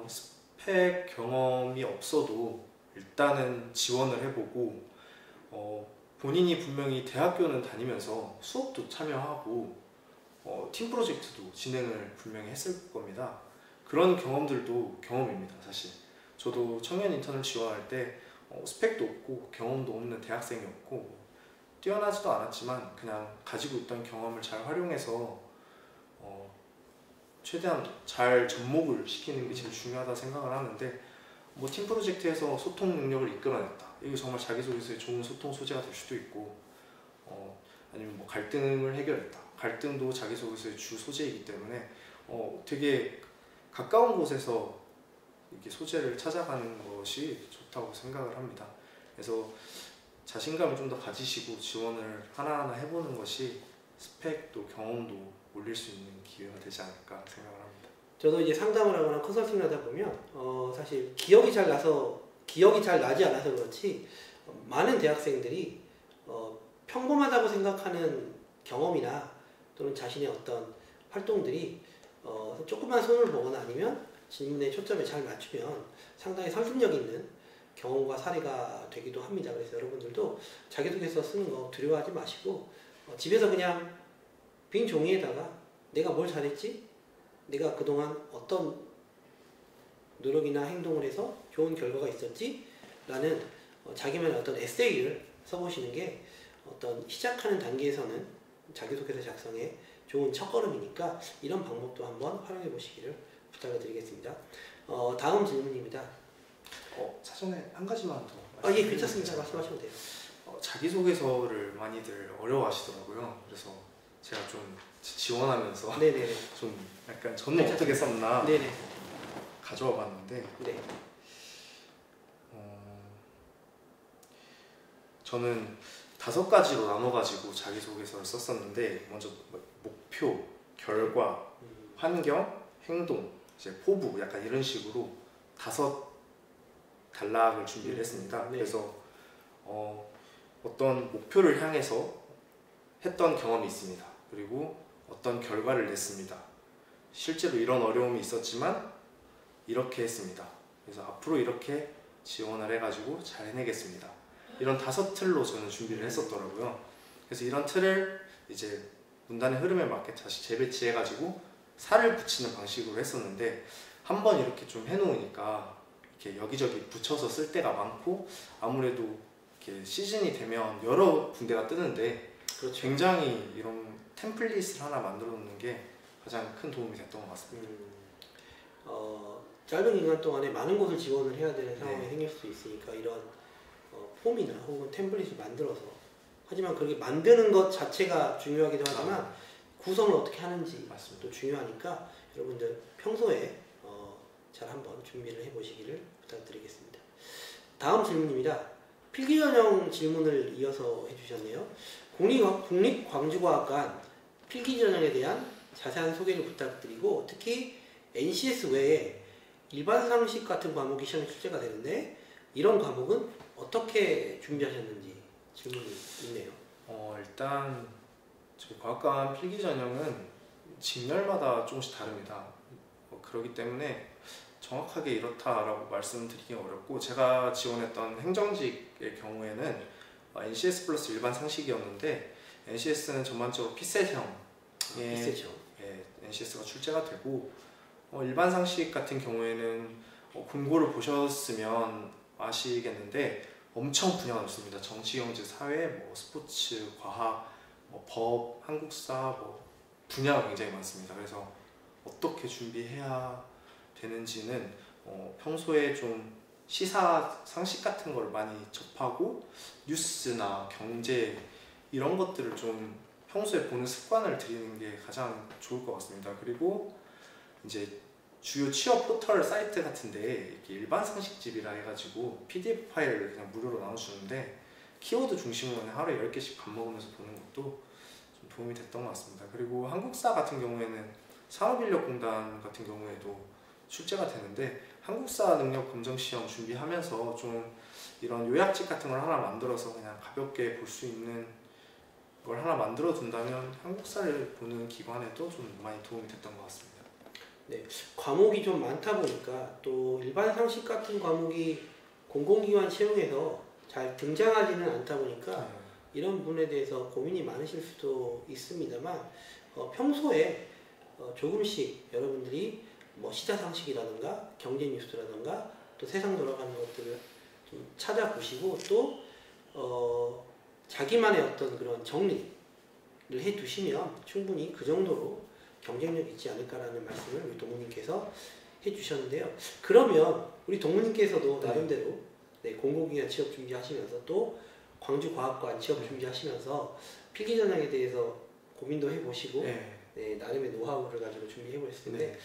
스펙 경험이 없어도 일단은 지원을 해보고 본인이 분명히 대학교는 다니면서 수업도 참여하고 팀 프로젝트도 진행을 분명히 했을 겁니다. 그런 경험들도 경험입니다. 사실 저도 청년 인턴을 지원할 때 스펙도 없고 경험도 없는 대학생이었고 뛰어나지도 않았지만 그냥 가지고 있던 경험을 잘 활용해서 최대한 잘 접목을 시키는 게 제일 중요하다 생각을 하는데 뭐 팀 프로젝트에서 소통 능력을 이끌어냈다. 이거 정말 자기소개서에 좋은 소통 소재가 될 수도 있고 아니면 뭐 갈등을 해결했다. 갈등도 자기소개서의 주 소재이기 때문에 되게 가까운 곳에서 이렇게 소재를 찾아가는 것이 좋다고 생각을 합니다. 그래서 자신감을 좀 더 가지시고 지원을 하나하나 해보는 것이 스펙도 경험도 올릴 수 있는 기회가 되지 않을까 생각을 합니다. 저도 이제 상담을 하거나 컨설팅을 하다 보면 사실 기억이 잘 나지 않아서 그렇지 많은 대학생들이 평범하다고 생각하는 경험이나 또는 자신의 어떤 활동들이 조금만 손을 보거나 아니면 질문의 초점에 잘 맞추면 상당히 설득력 있는 경험과 사례가 되기도 합니다. 그래서 여러분들도 자기소개서 쓰는 거 두려워하지 마시고 집에서 그냥 빈 종이에다가 내가 뭘 잘했지? 내가 그동안 어떤 노력이나 행동을 해서 좋은 결과가 있었지? 라는 자기만의 어떤 에세이를 써보시는 게 어떤 시작하는 단계에서는 자기소개서 작성에 좋은 첫걸음이니까 이런 방법도 한번 활용해 보시기를 부탁을 드리겠습니다. 다음 질문입니다. 사전에 한 가지만 더. 예, 괜찮습니다. 말씀하시면 돼요. 자기소개서를 많이들 어려워하시더라고요. 그래서 제가 좀 지원하면서 네네. 좀 약간 저는 어떻게 썼나 네네. 가져와 봤는데 저는 5가지로 나눠가지고 자기소개서를 썼었는데 먼저 목표, 결과, 환경, 행동, 이제 포부 약간 이런 식으로 5 단락을 준비를 했습니다. 그래서 어떤 목표를 향해서 했던 경험이 있습니다. 그리고 어떤 결과를 냈습니다. 실제로 이런 어려움이 있었지만 이렇게 했습니다. 그래서 앞으로 이렇게 지원을 해가지고 잘 해내겠습니다. 이런 5틀로 저는 준비를 했었더라고요. 그래서 이런 틀을 이제 문단의 흐름에 맞게 다시 재배치해가지고 살을 붙이는 방식으로 했었는데 한번 이렇게 좀 해놓으니까 이렇게 여기저기 붙여서 쓸 때가 많고 아무래도 이렇게 시즌이 되면 여러 군데가 뜨는데 그렇죠. 굉장히 이런 템플릿을 하나 만들어 놓는 게 가장 큰 도움이 됐던 것 같습니다. 짧은 기간 동안에 많은 곳을 지원을 해야 되는 상황이 네. 생길 수도 있으니까 이런 폼이나 혹은 템플릿을 만들어서, 하지만 그렇게 만드는 것 자체가 중요하기도 하지만 구성을 어떻게 하는지 맞습니다. 또 중요하니까 여러분들 평소에 잘 한번 준비를 해보시기를 부탁드리겠습니다. 다음 질문입니다. 필기전형 질문을 이어서 해주셨네요. 국립광주과학관 필기전형에 대한 자세한 소개를 부탁드리고, 특히 NCS 외에 일반 상식 같은 과목이 시험에 출제가 되는데 이런 과목은 어떻게 준비하셨는지 질문이 있네요. 일단 저희 과학관 필기전형은 직렬마다 조금씩 다릅니다. 그렇기 때문에 정확하게 이렇다라고 말씀드리기 어렵고, 제가 지원했던 행정직의 경우에는 NCS 플러스 일반 상식이었는데 NCS는 전반적으로 피셋형의 NCS가 출제가 되고, 일반 상식 같은 경우에는 공고를 보셨으면 아시겠는데 엄청 분야가 넓습니다. 정치, 경제, 사회, 스포츠, 과학, 법, 한국사, 분야가 굉장히 많습니다. 그래서 어떻게 준비해야 되는지는 평소에 좀 시사 상식 같은 걸 많이 접하고 뉴스나 경제 이런 것들을 좀 평소에 보는 습관을 들이는 게 가장 좋을 것 같습니다. 그리고 이제 주요 취업 포털 사이트 같은데 이렇게 일반 상식집이라 해가지고 PDF 파일을 그냥 무료로 나눠주는데 키워드 중심으로 하루에 10개씩 밥 먹으면서 보는 것도 좀 도움이 됐던 것 같습니다. 그리고 한국사 같은 경우에는 산업인력공단 같은 경우에도 출제가 되는데 한국사 능력 검정 시험 준비하면서 좀 이런 요약집 같은 걸 하나 만들어서 그냥 가볍게 볼 수 있는 걸 하나 만들어 둔다면 한국사를 보는 기관에도 좀 많이 도움이 됐던 것 같습니다. 네, 과목이 좀 많다 보니까 또 일반 상식 같은 과목이 공공기관 채용에서 잘 등장하지는 않다 보니까 이런 부분에 대해서 고민이 많으실 수도 있습니다만, 평소에 조금씩 여러분들이 시사 상식이라든가 경제 뉴스라든가 또 세상 돌아가는 것들을 좀 찾아보시고 또 자기만의 어떤 그런 정리를 해두시면 충분히 그 정도로 경쟁력이 있지 않을까라는 말씀을 우리 동무님께서 해주셨는데요. 그러면 우리 동무님께서도 나름대로 공공기관 취업 준비하시면서 또 광주과학관 취업 준비하시면서 필기전형에 대해서 고민도 해보시고 나름의 노하우를 가지고 준비해보셨을 텐데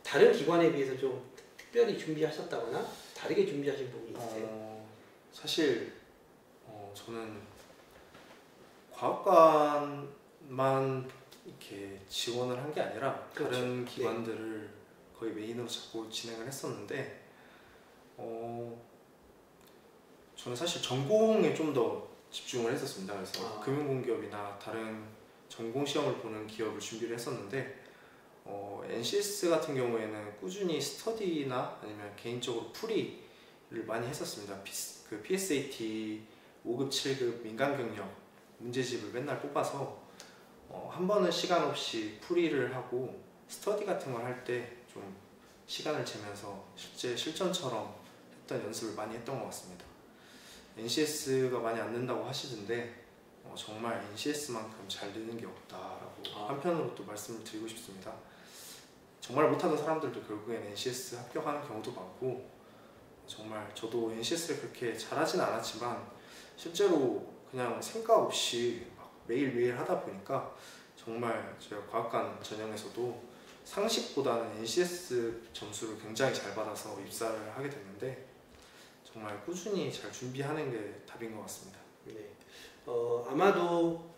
다른 기관에 비해서 좀 특별히 준비하셨다거나 다르게 준비하신 부분이 있으세요? 사실 저는 과학관만 이렇게 지원을 한 게 아니라 그렇죠. 다른 기관들을 거의 메인으로 잡고 진행을 했었는데 저는 사실 전공에 좀 더 집중을 했었습니다. 그래서 금융공기업이나 다른 전공 시험을 보는 기업을 준비를 했었는데 NCS 같은 경우에는 꾸준히 스터디나 아니면 개인적으로 풀이를 많이 했었습니다. 그 PSAT 5급, 7급 민간경력 문제집을 맨날 뽑아서 한 번은 시간 없이 풀이를 하고 스터디 같은 걸 할 때 좀 시간을 재면서 실제 실전처럼 했던 연습을 많이 했던 것 같습니다. NCS가 많이 안 된다고 하시던데 정말 NCS만큼 잘 되는 게 없다라고 한편으로 또 말씀을 드리고 싶습니다. 정말 못하는 사람들도 결국엔 NCS 합격하는 경우도 많고, 정말 저도 NCS를 그렇게 잘하진 않았지만 실제로 그냥 생각 없이 매일매일 하다 보니까 정말 제가 과학관 전형에서도 상식보다는 NCS 점수를 굉장히 잘 받아서 입사를 하게 됐는데 정말 꾸준히 잘 준비하는 게 답인 것 같습니다. 네. 아마도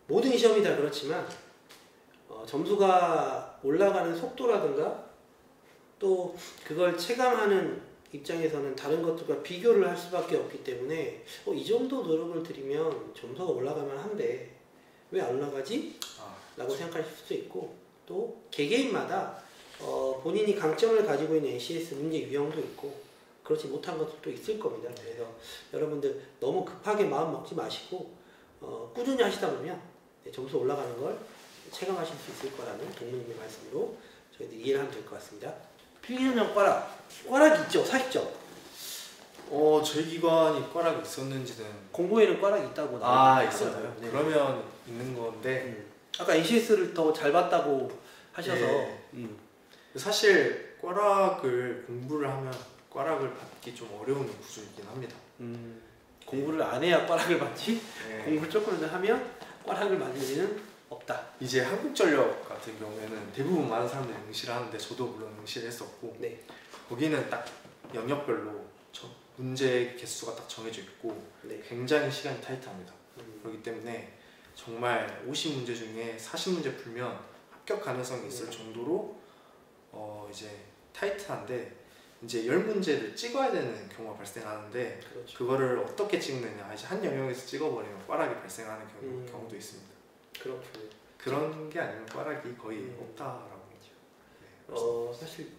모든 시험이 다 그렇지만 점수가 올라가는 속도라든가 또 그걸 체감하는 입장에서는 다른 것들과 비교를 할 수밖에 없기 때문에 이 정도 노력을 들이면 점수가 올라가면 한데 왜 안 올라가지? 라고 생각하실 수도 있고, 또 개개인마다 본인이 강점을 가지고 있는 NCS 문제 유형도 있고 그렇지 못한 것들도 있을 겁니다. 그래서 여러분들 너무 급하게 마음 먹지 마시고 꾸준히 하시다 보면 점수 올라가는 걸 체감하실 수 있을 거라는 동무님의 말씀으로 저희들이 이해를 하면 될 것 같습니다. 필기전형 꽈락 있죠? 40점. 저희 기관이 꽈락이 있었는지는 공고에는 꽈락이 있다고 있어요. 네. 그러면 있는 건데 아까 NCS를 더 잘 봤다고 하셔서 사실 꽈락을 공부를 하면 꽈락을 받기 좀 어려운 구조이긴 합니다. 공부를 안 해야 꽈락을 받지? 네. 공부를 조금 더 하면 꽈락을 맞을 일은 없다. 이제 한국전력 같은 경우에는 대부분 많은 사람들이 응시를 하는데 저도 물론 응시를 했었고 네. 거기는 딱 영역별로 문제 개수가 딱 정해져 있고 네. 굉장히 시간이 타이트합니다. 그렇기 때문에 정말 50문제 중에 40문제 풀면 합격 가능성이 있을 정도로 이제 타이트한데 이제 10문제를 찍어야 되는 경우가 발생하는데 그렇죠. 그거를 어떻게 찍느냐 이제 한 영역에서 찍어버리면 꽈락이 발생하는 경우도 있습니다. 그렇군요. 그런 게 아니면 꽈락이 거의 없다라고 하죠. 사실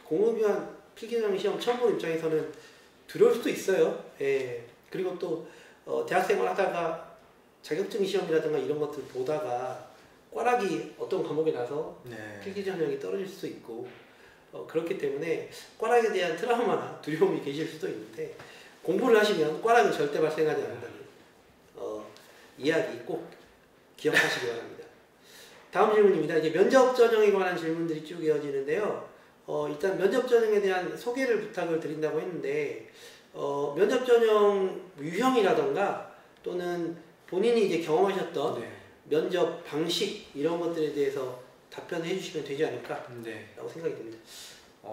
공업위원 필기전형 시험 처음 보는 입장에서는 두려울 수도 있어요. 예. 그리고 또 대학생활 하다가 자격증 시험이라든가 이런 것들 보다가 꽈락이 어떤 과목에 나서 네. 필기전형이 떨어질 수도 있고 그렇기 때문에 꽈락에 대한 트라우마나 두려움이 계실 수도 있는데 공부를 하시면 꽈락은 절대 발생하지 않는다는 이야기 꼭 기억하시기 바랍니다. 다음 질문입니다. 이제 면접 전형에 관한 질문들이 쭉 이어지는데요. 일단 면접 전형에 대한 소개를 부탁을 드린다고 했는데 면접 전형 유형이라던가 또는 본인이 이제 경험하셨던 네. 면접 방식 이런 것들에 대해서 답변을 해주시면 되지 않을까 네. 라고 생각이 듭니다.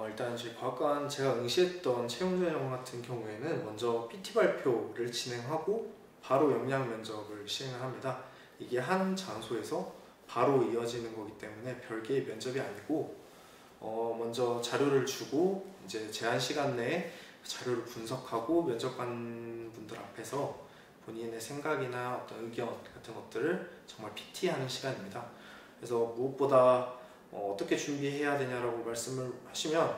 일단 저희 과학관 제가 응시했던 채용 전형 같은 경우에는 먼저 PT 발표를 진행하고 바로 역량 면접을 시행을 합니다. 이게 한 장소에서 바로 이어지는 거기 때문에 별개의 면접이 아니고 먼저 자료를 주고 이제 제한 시간 내에 자료를 분석하고 면접관 분들 앞에서 본인의 생각이나 어떤 의견 같은 것들을 정말 PT하는 시간입니다. 그래서 무엇보다 어떻게 준비해야 되냐라고 말씀을 하시면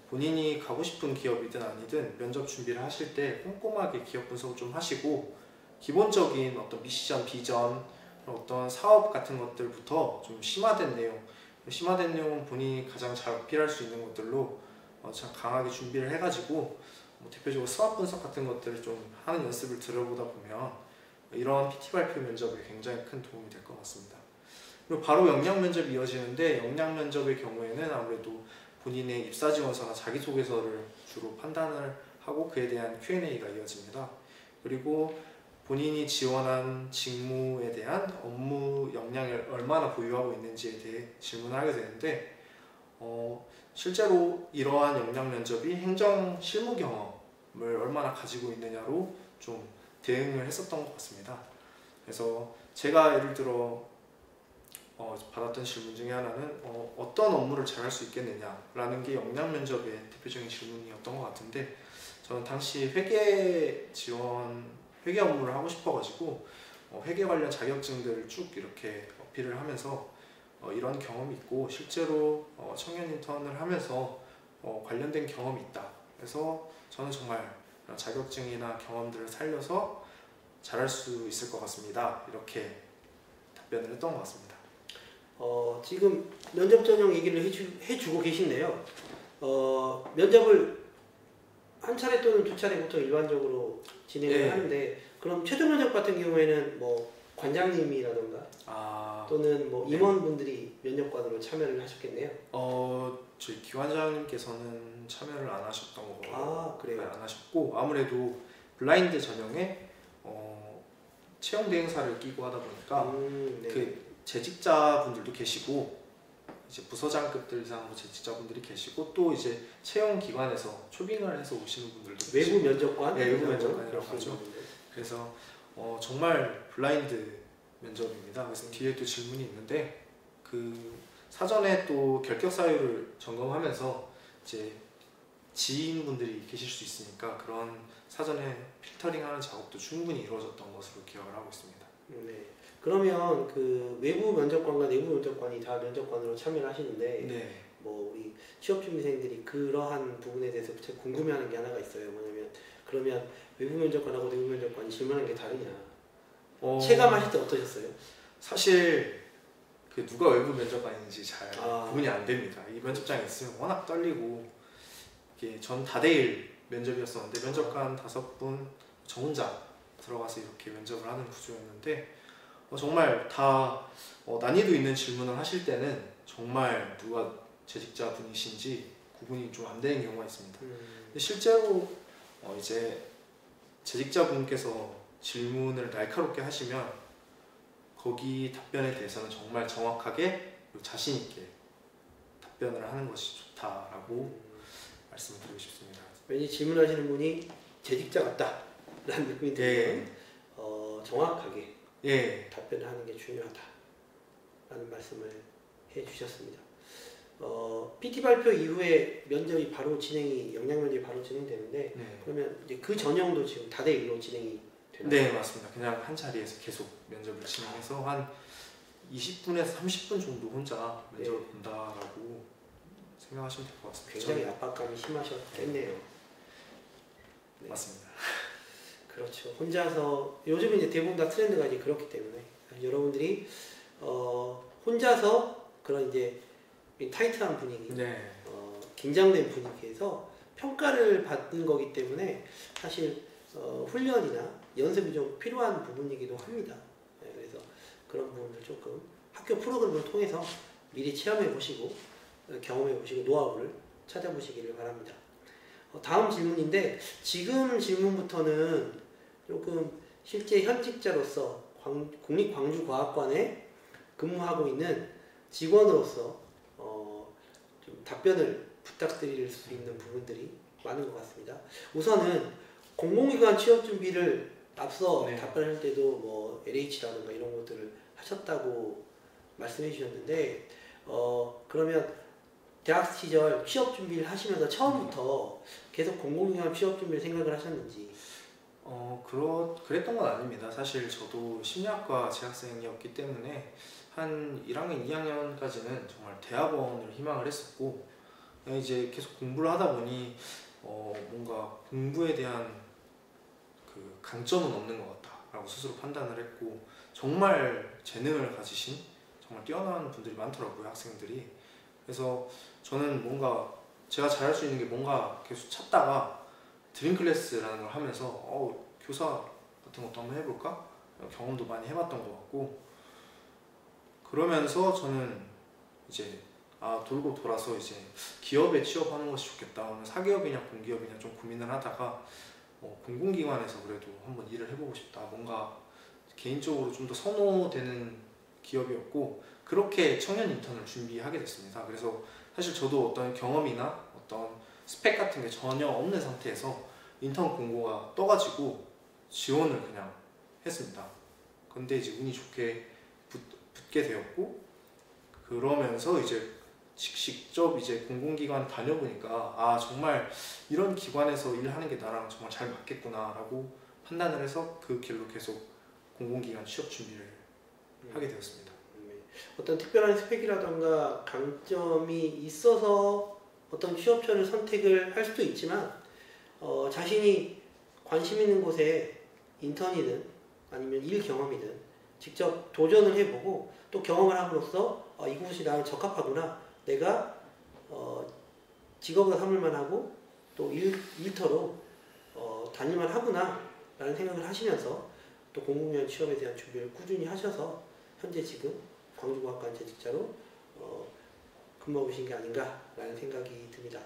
본인이 가고 싶은 기업이든 아니든 면접 준비를 하실 때 꼼꼼하게 기업 분석을 좀 하시고 기본적인 어떤 미션, 비전, 어떤 사업 같은 것들부터 좀 심화된 내용은 본인이 가장 잘 어필할 수 있는 것들로 참 강하게 준비를 해가지고 대표적으로 수학 분석 같은 것들을 좀 하는 연습을 들어보다 보면 이런 PT 발표 면접에 굉장히 큰 도움이 될 것 같습니다. 그리고 바로 역량 면접이 이어지는데 역량 면접의 경우에는 아무래도 본인의 입사 지원서나 자기소개서를 주로 판단을 하고 그에 대한 Q&A가 이어집니다. 그리고 본인이 지원한 직무에 대한 업무 역량을 얼마나 보유하고 있는지에 대해 질문을 하게 되는데 실제로 이러한 역량 면접이 행정 실무 경험을 얼마나 가지고 있느냐로 좀 대응을 했었던 것 같습니다. 그래서 제가 예를 들어 받았던 질문 중에 하나는 어떤 업무를 잘할 수 있겠느냐라는 게 역량 면접의 대표적인 질문이었던 것 같은데 저는 당시 회계 업무를 하고 싶어가지고 회계 관련 자격증들을 쭉 이렇게 어필을 하면서 이런 경험이 있고 실제로 청년 인턴을 하면서 관련된 경험이 있다. 그래서 저는 정말 이런 자격증이나 경험들을 살려서 잘할 수 있을 것 같습니다. 이렇게 답변을 했던 것 같습니다. 지금 면접 전형 얘기를 해주고 계신데요. 면접을 한 차례 또는 두 차례 보통 일반적으로 진행을 하는데 그럼 최종 면접 같은 경우에는 뭐 관장님이라던가 또는 뭐 임원분들이 면접관으로 참여를 하셨겠네요. 저희 기관장님께서는 참여를 안 하셨던 거 그래요? 안 하셨고 아무래도 블라인드 전형에 채용 대행사를 끼고 하다 보니까 그 재직자분들도 계시고 이제 부서장급들 이상으로 재직자분들이 계시고 또 이제 채용 기관에서 초빙을 해서 오시는 분들도 외부 면접관? 네, 외부 면접관이라고 하죠. 그래서 정말 블라인드 면접입니다. 그래서 뒤에 또 질문이 있는데 그 사전에 또 결격 사유를 점검하면서 이제 지인분들이 계실 수 있으니까 그런 사전에 필터링하는 작업도 충분히 이루어졌던 것으로 기억을 하고 있습니다. 네. 그러면 그 외부 면접관과 내부 면접관이 다 면접관으로 참여를 하시는데 뭐 우리 취업 준비생들이 그러한 부분에 대해서 제가 궁금해하는 게 하나가 있어요. 뭐냐면 그러면 외부 면접관하고 내부 면접관이 질문하는 게 다르냐? 체감하실 때 어떠셨어요? 사실 그 누가 외부 면접관인지 잘 구분이 안 됩니다. 이 면접장에 있으면 워낙 떨리고 이게 전 다대일 면접이었었는데 면접관 5분 저 혼자 들어가서 이렇게 면접을 하는 구조였는데 정말 다 난이도 있는 질문을 하실 때는 정말 누가 재직자 분이신지 구분이 좀 안 되는 경우가 있습니다. 근데 실제로 이제 재직자 분께서 질문을 날카롭게 하시면 거기 답변에 대해서는 정말 정확하게 그리고 자신 있게 답변을 하는 것이 좋다라고 말씀을 드리고 싶습니다. 왠지 질문하시는 분이 재직자 같다라는 느낌이 들면 정확하게 답변을 하는 게 중요하다라는 말씀을 해주셨습니다. PT 발표 이후에 면접이 바로 영양 면접이 바로 진행되는데 그러면 이제 그 전형도 지금 다대 일로 진행이 되나요? 네, 맞습니다. 그냥 한 자리에서 계속 면접을 진행해서 한 20분에서 30분 정도 혼자 면접을 본다라고 생각하시면 될 것 같습니다. 굉장히 압박감이 심하셨겠네요. 네. 맞습니다. 그렇죠. 혼자서 요즘은 이제 대부분 다 트렌드가 이제 그렇기 때문에 여러분들이 혼자서 그런 이제 타이트한 분위기, 긴장된 분위기에서 평가를 받는 거기 때문에 사실 훈련이나 연습이 좀 필요한 부분이기도 합니다. 그래서 그런 부분을 조금 학교 프로그램을 통해서 미리 체험해 보시고 경험해 보시고 노하우를 찾아보시기를 바랍니다. 다음 질문인데 지금 질문부터는 조금 실제 현직자로서 국립광주과학관에 근무하고 있는 직원으로서 좀 답변을 부탁드릴 수 있는 부분들이 많은 것 같습니다. 우선은 공공기관 취업 준비를 앞서 답변할 때도 뭐 LH라든가 이런 것들을 하셨다고 말씀해 주셨는데 그러면 대학 시절 취업 준비를 하시면서 처음부터 계속 공공기관 취업 준비를 생각을 하셨는지? 그랬던 건 아닙니다. 사실 저도 심리학과 재학생이었기 때문에 한 1학년, 2학년까지는 정말 대학원을 희망을 했었고 이제 계속 공부를 하다 보니 뭔가 공부에 대한 그 강점은 없는 것 같다라고 스스로 판단을 했고 정말 재능을 가지신 정말 뛰어난 분들이 많더라고요, 학생들이. 그래서 저는 뭔가 제가 잘할 수 있는 게 뭔가 계속 찾다가 드림클래스라는 걸 하면서 교사 같은 것도 한번 해볼까? 경험도 많이 해봤던 것 같고 그러면서 저는 이제 돌고 돌아서 이제 기업에 취업하는 것이 좋겠다. 오늘 사기업이냐 공기업이냐 좀 고민을 하다가 공공기관에서 그래도 한번 일을 해보고 싶다. 뭔가 개인적으로 좀 더 선호되는 기업이었고 그렇게 청년 인턴을 준비하게 됐습니다. 그래서 사실 저도 어떤 경험이나 어떤 스펙 같은 게 전혀 없는 상태에서 인턴 공고가 떠가지고 지원을 그냥 했습니다. 근데 이제 운이 좋게 붙게 되었고 그러면서 이제 직접 이제 공공기관 다녀보니까 정말 이런 기관에서 일하는 게 나랑 정말 잘 맞겠구나라고 판단을 해서 그 길로 계속 공공기관 취업 준비를 하게 되었습니다. 어떤 특별한 스펙이라던가 강점이 있어서 어떤 취업처를 선택을 할 수도 있지만 자신이 관심 있는 곳에 인턴이든 아니면 일 경험이든 직접 도전을 해보고 또 경험을 함으로써 이곳이 나랑 적합하구나, 내가 직업으로 삼을만 하고 또 일터로 다닐만 하구나 라는 생각을 하시면서 또 공공기관 취업에 대한 준비를 꾸준히 하셔서 현재 지금 광주과학관 재직자로 근무하고 계신 게 아닌가 라는 생각이 듭니다.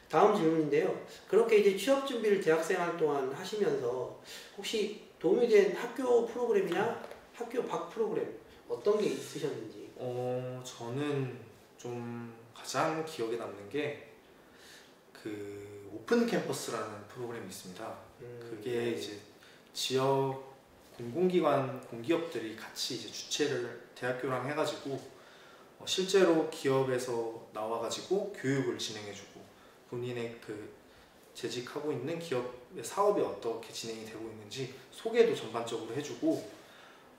다음 질문인데요. 그렇게 이제 취업 준비를 대학생활 동안 하시면서 혹시 도움이 된 학교 프로그램이나 학교 밖 프로그램 어떤 게 있으셨는지? 저는 좀 가장 기억에 남는 게 그 오픈 캠퍼스라는 프로그램이 있습니다. 그게 이제 지역 공공기관 공기업들이 같이 이제 주최를 대학교랑 해가지고 실제로 기업에서 나와가지고 교육을 진행해주고 본인의 그 재직하고 있는 기업의 사업이 어떻게 진행이 되고 있는지 소개도 전반적으로 해주고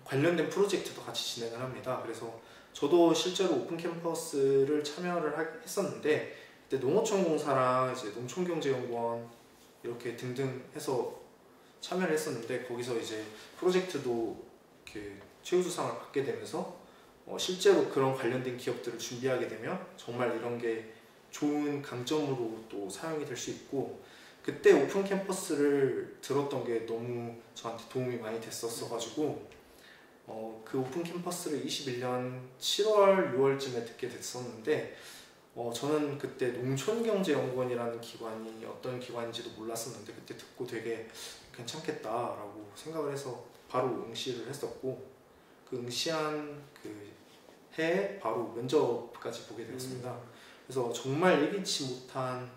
관련된 프로젝트도 같이 진행을 합니다. 그래서 저도 실제로 오픈 캠퍼스를 참여를 했었는데 그때 농어촌공사랑 이제 농촌경제연구원 이렇게 등등 해서 참여를 했었는데 거기서 이제 프로젝트도 이렇게 최우수상을 받게 되면서 실제로 그런 관련된 기업들을 준비하게 되면 정말 이런 게 좋은 강점으로 또 사용이 될 수 있고 그때 오픈 캠퍼스를 들었던 게 너무 저한테 도움이 많이 됐었어 가지고 그 오픈 캠퍼스를 21년 7월 6월쯤에 듣게 됐었는데 저는 그때 농촌경제연구원이라는 기관이 어떤 기관인지도 몰랐었는데 그때 듣고 되게 괜찮겠다라고 생각을 해서 바로 응시를 했었고 그 응시한 그 해에 바로 면접까지 보게 되었습니다. 그래서 정말 예기치 못한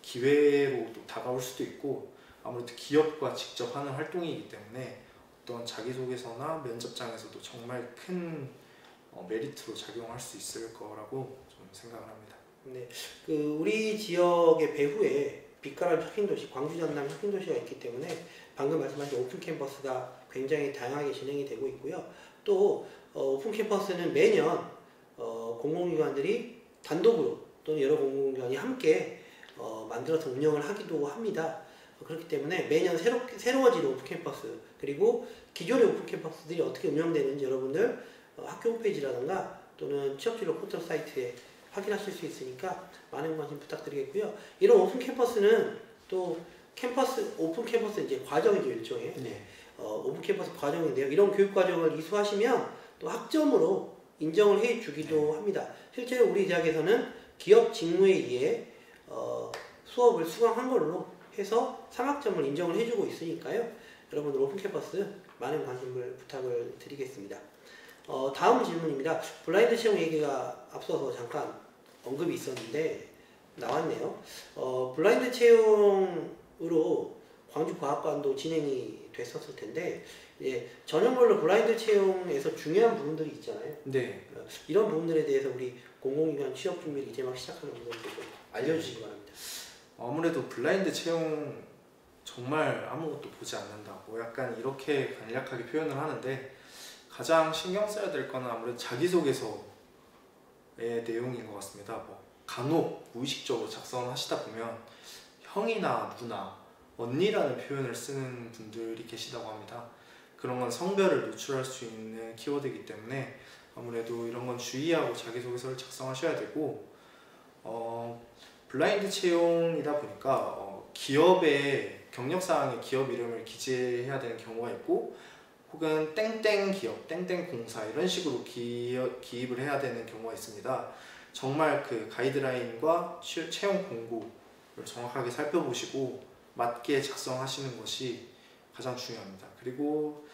기회로 또 다가올 수도 있고 아무래도 기업과 직접 하는 활동이기 때문에 어떤 자기소개서나 면접장에서도 정말 큰 메리트로 작용할 수 있을 거라고 좀 생각을 합니다. 네, 그 우리 지역의 배후에 빛깔한 혁신도시, 광주 전남 혁신도시가 있기 때문에 방금 말씀하신 오픈 캠퍼스가 굉장히 다양하게 진행이 되고 있고요. 또 오픈 캠퍼스는 매년 공공기관들이 단독으로 또는 여러 공공기관이 함께 만들어서 운영을 하기도 합니다. 그렇기 때문에 매년 새로워지는 오픈 캠퍼스 그리고 기존의 오픈 캠퍼스들이 어떻게 운영되는지 여러분들 학교 홈페이지라든가 또는 취업진로 포털 사이트에 확인하실 수 있으니까 많은 관심 부탁드리겠고요. 이런 오픈 캠퍼스는 또 오픈 캠퍼스 이제 과정이죠, 일종의. 네. 오픈 캠퍼스 과정인데요. 이런 교육 과정을 이수하시면 또 학점으로 인정을 해 주기도 합니다. 실제로 우리 대학에서는 기업 직무에 의해 수업을 수강한 걸로 해서 3학점을 인정을 해주고 있으니까요. 여러분들 오픈 캠퍼스 많은 관심을 부탁을 드리겠습니다. 다음 질문입니다. 블라인드 채용 얘기가 앞서서 잠깐 언급이 있었는데 나왔네요. 블라인드 채용으로 광주과학관도 진행이 됐었을 텐데 전형별로 블라인드 채용에서 중요한 부분들이 있잖아요. 네. 이런 부분들에 대해서 우리 공공기관 취업 준비를 이제 막 시작하는 분들께 좀 알려주시기 바랍니다. 아무래도 블라인드 채용 정말 아무것도 보지 않는다고 약간 이렇게 간략하게 표현을 하는데 가장 신경 써야 될 거는 아무래도 자기소개서의 내용인 것 같습니다. 간혹 무의식적으로 작성하시다 보면 형이나 누나, 언니라는 표현을 쓰는 분들이 계시다고 합니다. 그런 건 성별을 노출할 수 있는 키워드이기 때문에 아무래도 이런 건 주의하고 자기소개서를 작성하셔야 되고 블라인드 채용이다 보니까 기업의 경력사항에 기업 이름을 기재해야 되는 경우가 있고 혹은 땡땡 기업, 땡땡 공사 이런 식으로 기입을 해야 되는 경우가 있습니다. 정말 그 가이드라인과 채용 공고를 정확하게 살펴보시고 맞게 작성하시는 것이 가장 중요합니다. 그리고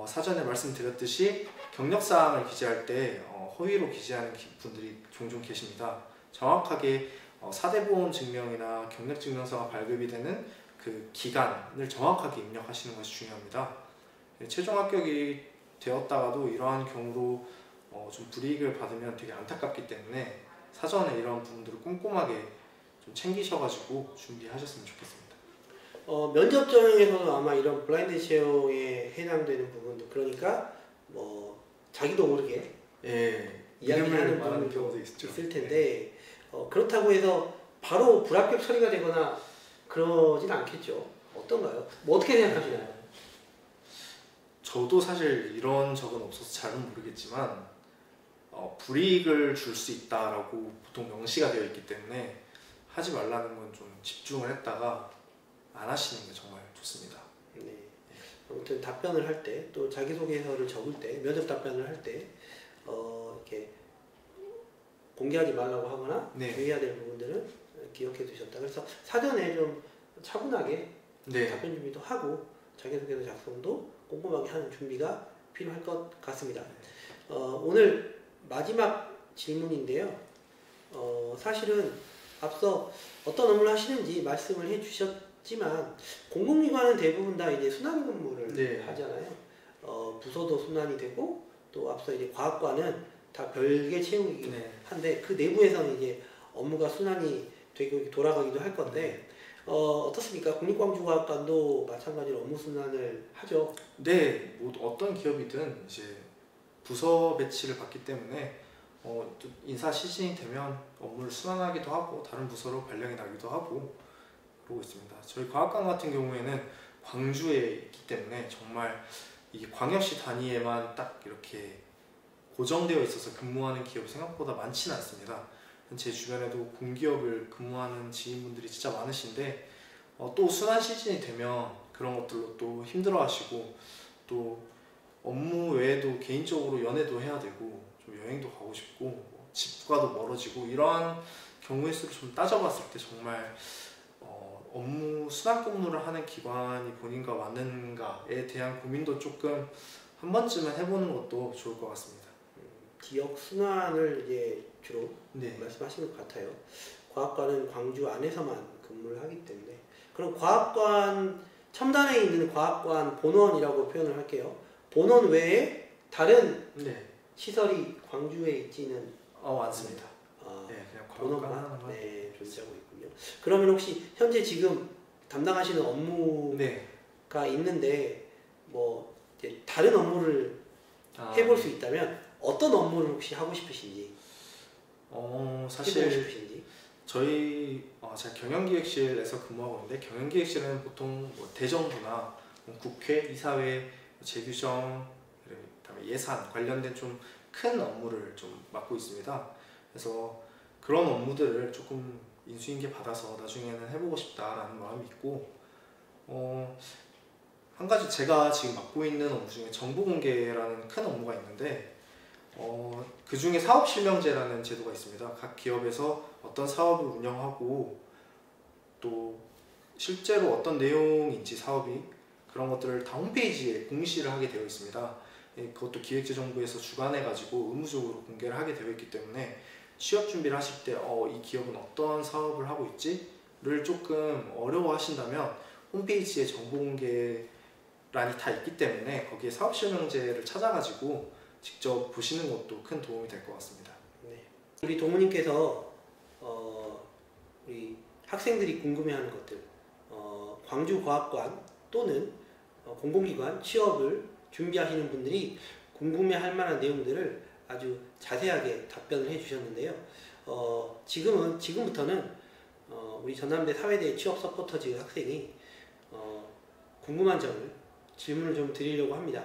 사전에 말씀드렸듯이 경력사항을 기재할 때 허위로 기재하는 분들이 종종 계십니다. 정확하게 사대보험 증명이나 경력증명서가 발급이 되는 그 기간을 정확하게 입력하시는 것이 중요합니다. 최종 합격이 되었다가도 이러한 경우로 좀 불이익을 받으면 되게 안타깝기 때문에 사전에 이런 부분들을 꼼꼼하게 좀 챙기셔가지고 준비하셨으면 좋겠습니다. 면접 전형에서도 아마 이런 블라인드 채용에 해당되는 부분도 그러니까 자기도 모르게 이야기하는 부분도 있을 텐데 그렇다고 해서 바로 불합격 처리가 되거나 그러진 않겠죠. 어떤가요? 어떻게 생각하시나요? 저도 사실 이런 적은 없어서 잘은 모르겠지만 불이익을 줄 수 있다라고 보통 명시가 되어 있기 때문에 하지 말라는 건 좀 집중을 했다가 안 하시는 게 정말 좋습니다. 네. 아무튼 답변을 할 때 또 자기소개서를 적을 때 면접 답변을 할 때 이렇게 공개하지 말라고 하거나 주의해야 될 부분들은 기억해 두셨다. 그래서 사전에 좀 차분하게 답변 준비도 하고 자기소개서 작성도 꼼꼼하게 하는 준비가 필요할 것 같습니다. 오늘 마지막 질문인데요. 사실은 앞서 어떤 업무를 하시는지 말씀을 해주셨지만 공공기관은 대부분 다 이제 순환 근무를 하잖아요. 부서도 순환이 되고 또 앞서 이제 과학과는 다 별개 채용이긴 한데 그 내부에서는 이제 업무가 순환이 되고 돌아가기도 할 건데 어떻습니까? 국립광주과학관도 마찬가지로 업무 순환을 하죠. 네, 어떤 기업이든 이제 부서 배치를 받기 때문에 또 인사 시즌이 되면 업무를 순환하기도 하고 다른 부서로 발령이 나기도 하고 그러고 있습니다. 저희 과학관 같은 경우에는 광주에 있기 때문에 정말 이 광역시 단위에만 딱 이렇게 고정되어 있어서 근무하는 기업이 생각보다 많지는 않습니다. 제 주변에도 공기업을 근무하는 지인분들이 진짜 많으신데 또 순환 시즌이 되면 그런 것들로 또 힘들어하시고 또 업무 외에도 개인적으로 연애도 해야 되고 좀 여행도 가고 싶고 집과도 멀어지고 이러한 경우의 수를 좀 따져봤을 때 정말 업무 순환 근무를 하는 기관이 본인과 맞는가에 대한 고민도 조금 한 번쯤은 해보는 것도 좋을 것 같습니다. 지역 순환을 이제 주로 네. 말씀하시는 것 같아요. 과학관은 광주 안에서만 근무를 하기 때문에 그럼 과학관 첨단에 있는 과학관 본원이라고 표현을 할게요. 본원 외에 다른 네. 시설이 광주에 있지는 맞습니다. 네, 그냥 본원만 과학관 네, 존재하고 있군요. 그러면 혹시 현재 지금 담당하시는 업무가 네. 있는데 뭐 이제 다른 업무를 해볼 수 있다면 어떤 업무를 혹시 하고 싶으신지 사실 해보고 싶으신지 제가 경영기획실에서 근무하고 있는데 경영기획실은 보통 뭐 대정부나 뭐 국회, 이사회, 재규정, 그다음에 예산 관련된 좀 큰 업무를 좀 맡고 있습니다. 그래서 그런 업무들을 조금 인수인계 받아서 나중에는 해보고 싶다라는 마음이 있고 한 가지 제가 지금 맡고 있는 업무 중에 정보공개라는 큰 업무가 있는데 그 중에 사업실명제라는 제도가 있습니다. 각 기업에서 어떤 사업을 운영하고 또 실제로 어떤 내용인지 사업이 그런 것들을 다 홈페이지에 공시를 하게 되어 있습니다. 그것도 기획재정부에서 주관해가지고 의무적으로 공개를 하게 되어 있기 때문에 취업 준비를 하실 때 이 기업은 어떤 사업을 하고 있지를 조금 어려워하신다면 홈페이지에 정보공개란이 다 있기 때문에 거기에 사업실명제를 찾아가지고 직접 보시는 것도 큰 도움이 될 것 같습니다. 네. 우리 동무님께서 우리 학생들이 궁금해하는 것들 광주과학관 또는 공공기관 취업을 준비하시는 분들이 궁금해할 만한 내용들을 아주 자세하게 답변을 해주셨는데요. 지금부터는 우리 전남대 사회대 취업 서포터즈 학생이 궁금한 점을 질문을 좀 드리려고 합니다.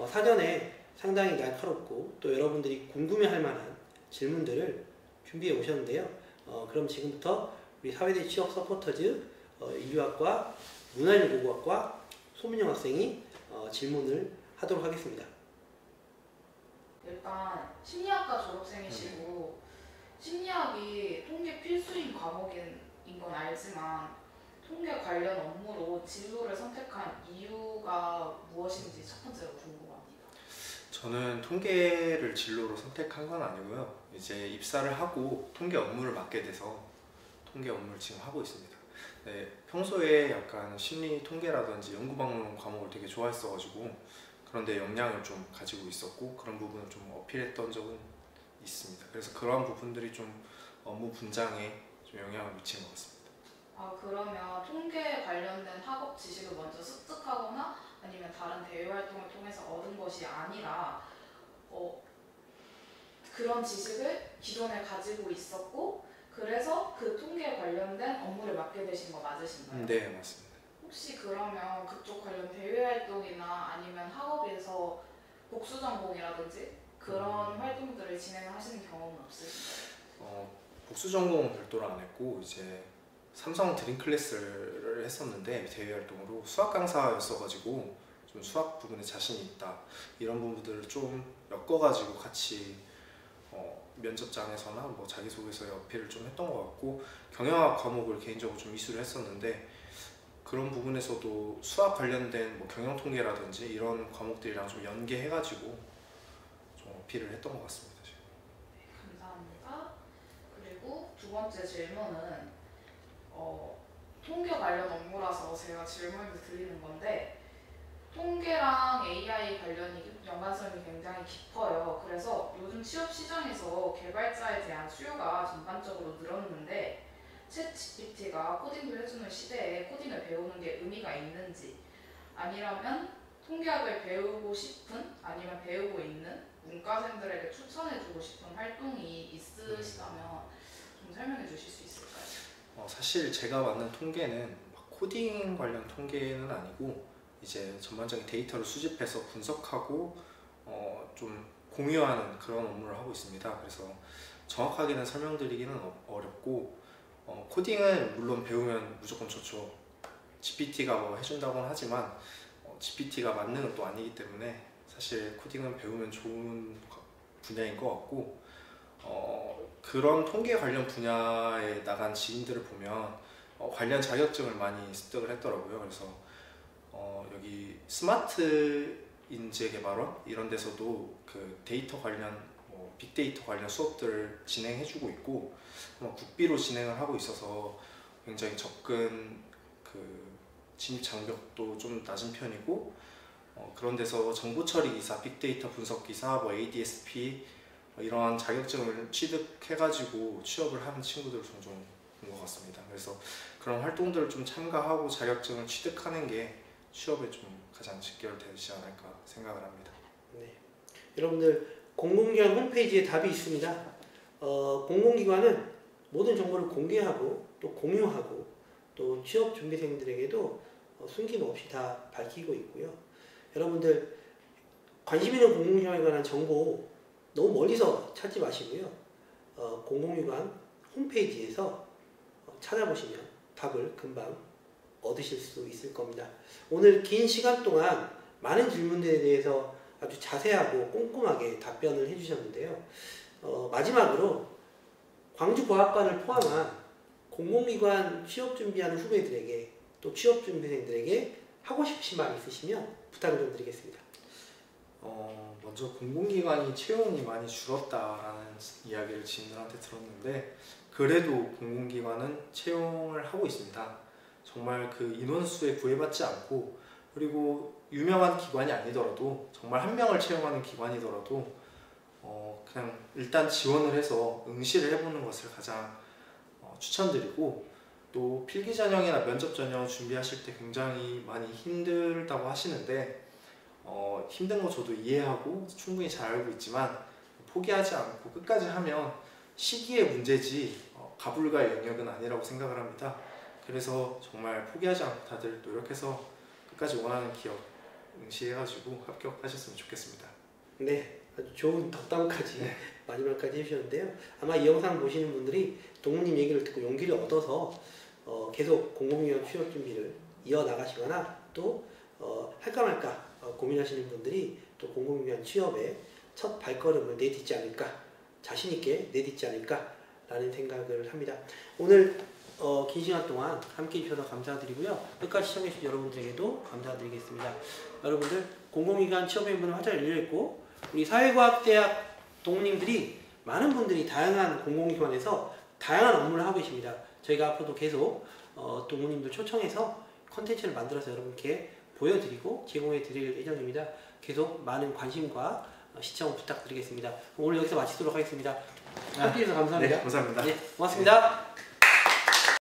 사전에 상당히 날카롭고 또 여러분들이 궁금해할 만한 질문들을 준비해 오셨는데요. 그럼 지금부터 우리 사회대 취업 서포터즈 인류학과 문화인고고학과 소민영 학생이 질문을 하도록 하겠습니다. 일단 심리학과 졸업생이시고 심리학이 통계 필수인 과목인 건 알지만 통계 관련 업무로 진로를 선택한 이유가 무엇인지 첫 번째로 궁금합니다. 저는 통계를 진로로 선택한 건 아니고요. 이제 입사를 하고 통계 업무를 맡게 돼서 통계 업무를 지금 하고 있습니다. 네, 평소에 약간 심리 통계라든지 연구방문 과목을 되게 좋아했어가지고 그런데 역량을 좀 가지고 있었고 그런 부분을 좀 어필했던 적은 있습니다. 그래서 그러한 부분들이 좀 업무 분장에 좀 영향을 미친 것 같습니다. 그러면 통계 관련된 학업 지식을 먼저 습득하거나 아니면 다른 대외 활동을 통해서 얻은 것이 아니라 그런 지식을 기존에 가지고 있었고 그래서 그 통계에 관련된 업무를 맡게 되신 거 맞으신가요? 네, 맞습니다. 혹시 그러면 그쪽 관련 대외 활동이나 아니면 학업에서 복수 전공이라든지 그런 활동들을 진행하시는 경험은 없으신가요? 복수 전공은 별도로 안 했고 이제 삼성 드림 클래스를 했었는데 대외 활동으로 수학 강사였어가지고 좀 수학 부분에 자신이 있다 이런 부분들을 좀 엮어가지고 같이 면접장에서나 뭐 자기소개서에 어필을 좀 했던 것 같고 경영학 과목을 개인적으로 좀 이수를 했었는데 그런 부분에서도 수학 관련된 뭐 경영통계라든지 이런 과목들이랑 좀 연계해가지고 좀 어필을 했던 것 같습니다. 네, 감사합니다. 그리고 두 번째 질문은 통계 관련 업무라서 제가 질문을 드리는 건데 통계랑 AI 관련이 연관성이 굉장히 깊어요. 그래서 요즘 취업 시장에서 개발자에 대한 수요가 전반적으로 늘었는데 챗 GPT가 코딩도 해주는 시대에 코딩을 배우는 게 의미가 있는지 아니라면 통계학을 배우고 싶은 아니면 배우고 있는 문과생들에게 추천해주고 싶은 활동이 있으시다면 좀 설명해 주실 수 있을까요? 사실 제가 맡는 통계는 코딩 관련 통계는 아니고 이제 전반적인 데이터를 수집해서 분석하고 좀 공유하는 그런 업무를 하고 있습니다. 그래서 정확하게는 설명드리기는 어렵고 코딩은 물론 배우면 무조건 좋죠. GPT가 뭐 해준다고는 하지만 GPT가 만능은 또 아니기 때문에 사실 코딩은 배우면 좋은 분야인 것 같고 그런 통계 관련 분야에 나간 지인들을 보면 관련 자격증을 많이 습득을 했더라고요. 그래서 여기 스마트 인재 개발원 이런 데서도 그 데이터 관련 빅데이터 관련 수업들을 진행해주고 있고 국비로 진행을 하고 있어서 굉장히 접근 진입 장벽도 좀 낮은 편이고 그런 데서 정보 처리 기사, 빅데이터 분석 기사, ADSP 이러한 자격증을 취득해가지고 취업을 하는 친구들 종종 본 것 같습니다. 그래서 그런 활동들을 좀 참가하고 자격증을 취득하는 게 취업에 좀 가장 직결되지 않을까 생각을 합니다. 네. 여러분들 공공기관 홈페이지에 답이 있습니다. 공공기관은 모든 정보를 공개하고 또 공유하고 또 취업 준비생들에게도 숨김없이 다 밝히고 있고요. 여러분들 관심 있는 공공기관에 관한 정보 너무 멀리서 찾지 마시고요. 공공기관 홈페이지에서 찾아보시면 답을 금방 얻으실 수 있을 겁니다. 오늘 긴 시간 동안 많은 질문들에 대해서 아주 자세하고 꼼꼼하게 답변을 해주셨는데요. 마지막으로 광주과학관을 포함한 공공기관 취업 준비하는 후배들에게 또 취업 준비생들에게 하고 싶으신 말 있으시면 부탁을 좀 드리겠습니다. 먼저 공공기관이 채용이 많이 줄었다라는 이야기를 지인들한테 들었는데 그래도 공공기관은 채용을 하고 있습니다. 정말 그 인원수에 구애받지 않고 그리고 유명한 기관이 아니더라도 정말 한 명을 채용하는 기관이더라도 그냥 일단 지원을 해서 응시를 해보는 것을 가장 추천드리고 또 필기 전형이나 면접 전형 준비하실 때 굉장히 많이 힘들다고 하시는데 힘든 거 저도 이해하고 충분히 잘 알고 있지만 포기하지 않고 끝까지 하면 시기의 문제지 가불가의 영역은 아니라고 생각을 합니다. 그래서 정말 포기하지 않고 다들 노력해서 끝까지 원하는 기업 응시해가지고 합격하셨으면 좋겠습니다. 네, 아주 좋은 덕담까지 마지막까지 해주셨는데요. 아마 이 영상 보시는 분들이 동무님 얘기를 듣고 용기를 얻어서 계속 공공기관 취업 준비를 이어나가시거나 또 할까 말까 고민하시는 분들이 또 공공기관 취업에 첫 발걸음을 내딛지 않을까, 자신있게 내딛지 않을까 라는 생각을 합니다. 오늘 긴 시간 동안 함께 해주셔서 감사드리고요. 끝까지 시청해주신 여러분들에게도 감사드리겠습니다. 여러분들 공공기관 취업의 문은 활짝 열려있고 우리 사회과학대학 동문님들이 많은 분들이 다양한 공공기관에서 다양한 업무를 하고 계십니다. 저희가 앞으로도 계속 동문님들 초청해서 컨텐츠를 만들어서 여러분께 보여드리고 제공해 드릴 예정입니다. 계속 많은 관심과 시청 부탁드리겠습니다. 오늘 여기서 마치도록 하겠습니다. 함께 해주셔서 감사합니다. 네, 감사합니다. 네, 고맙습니다.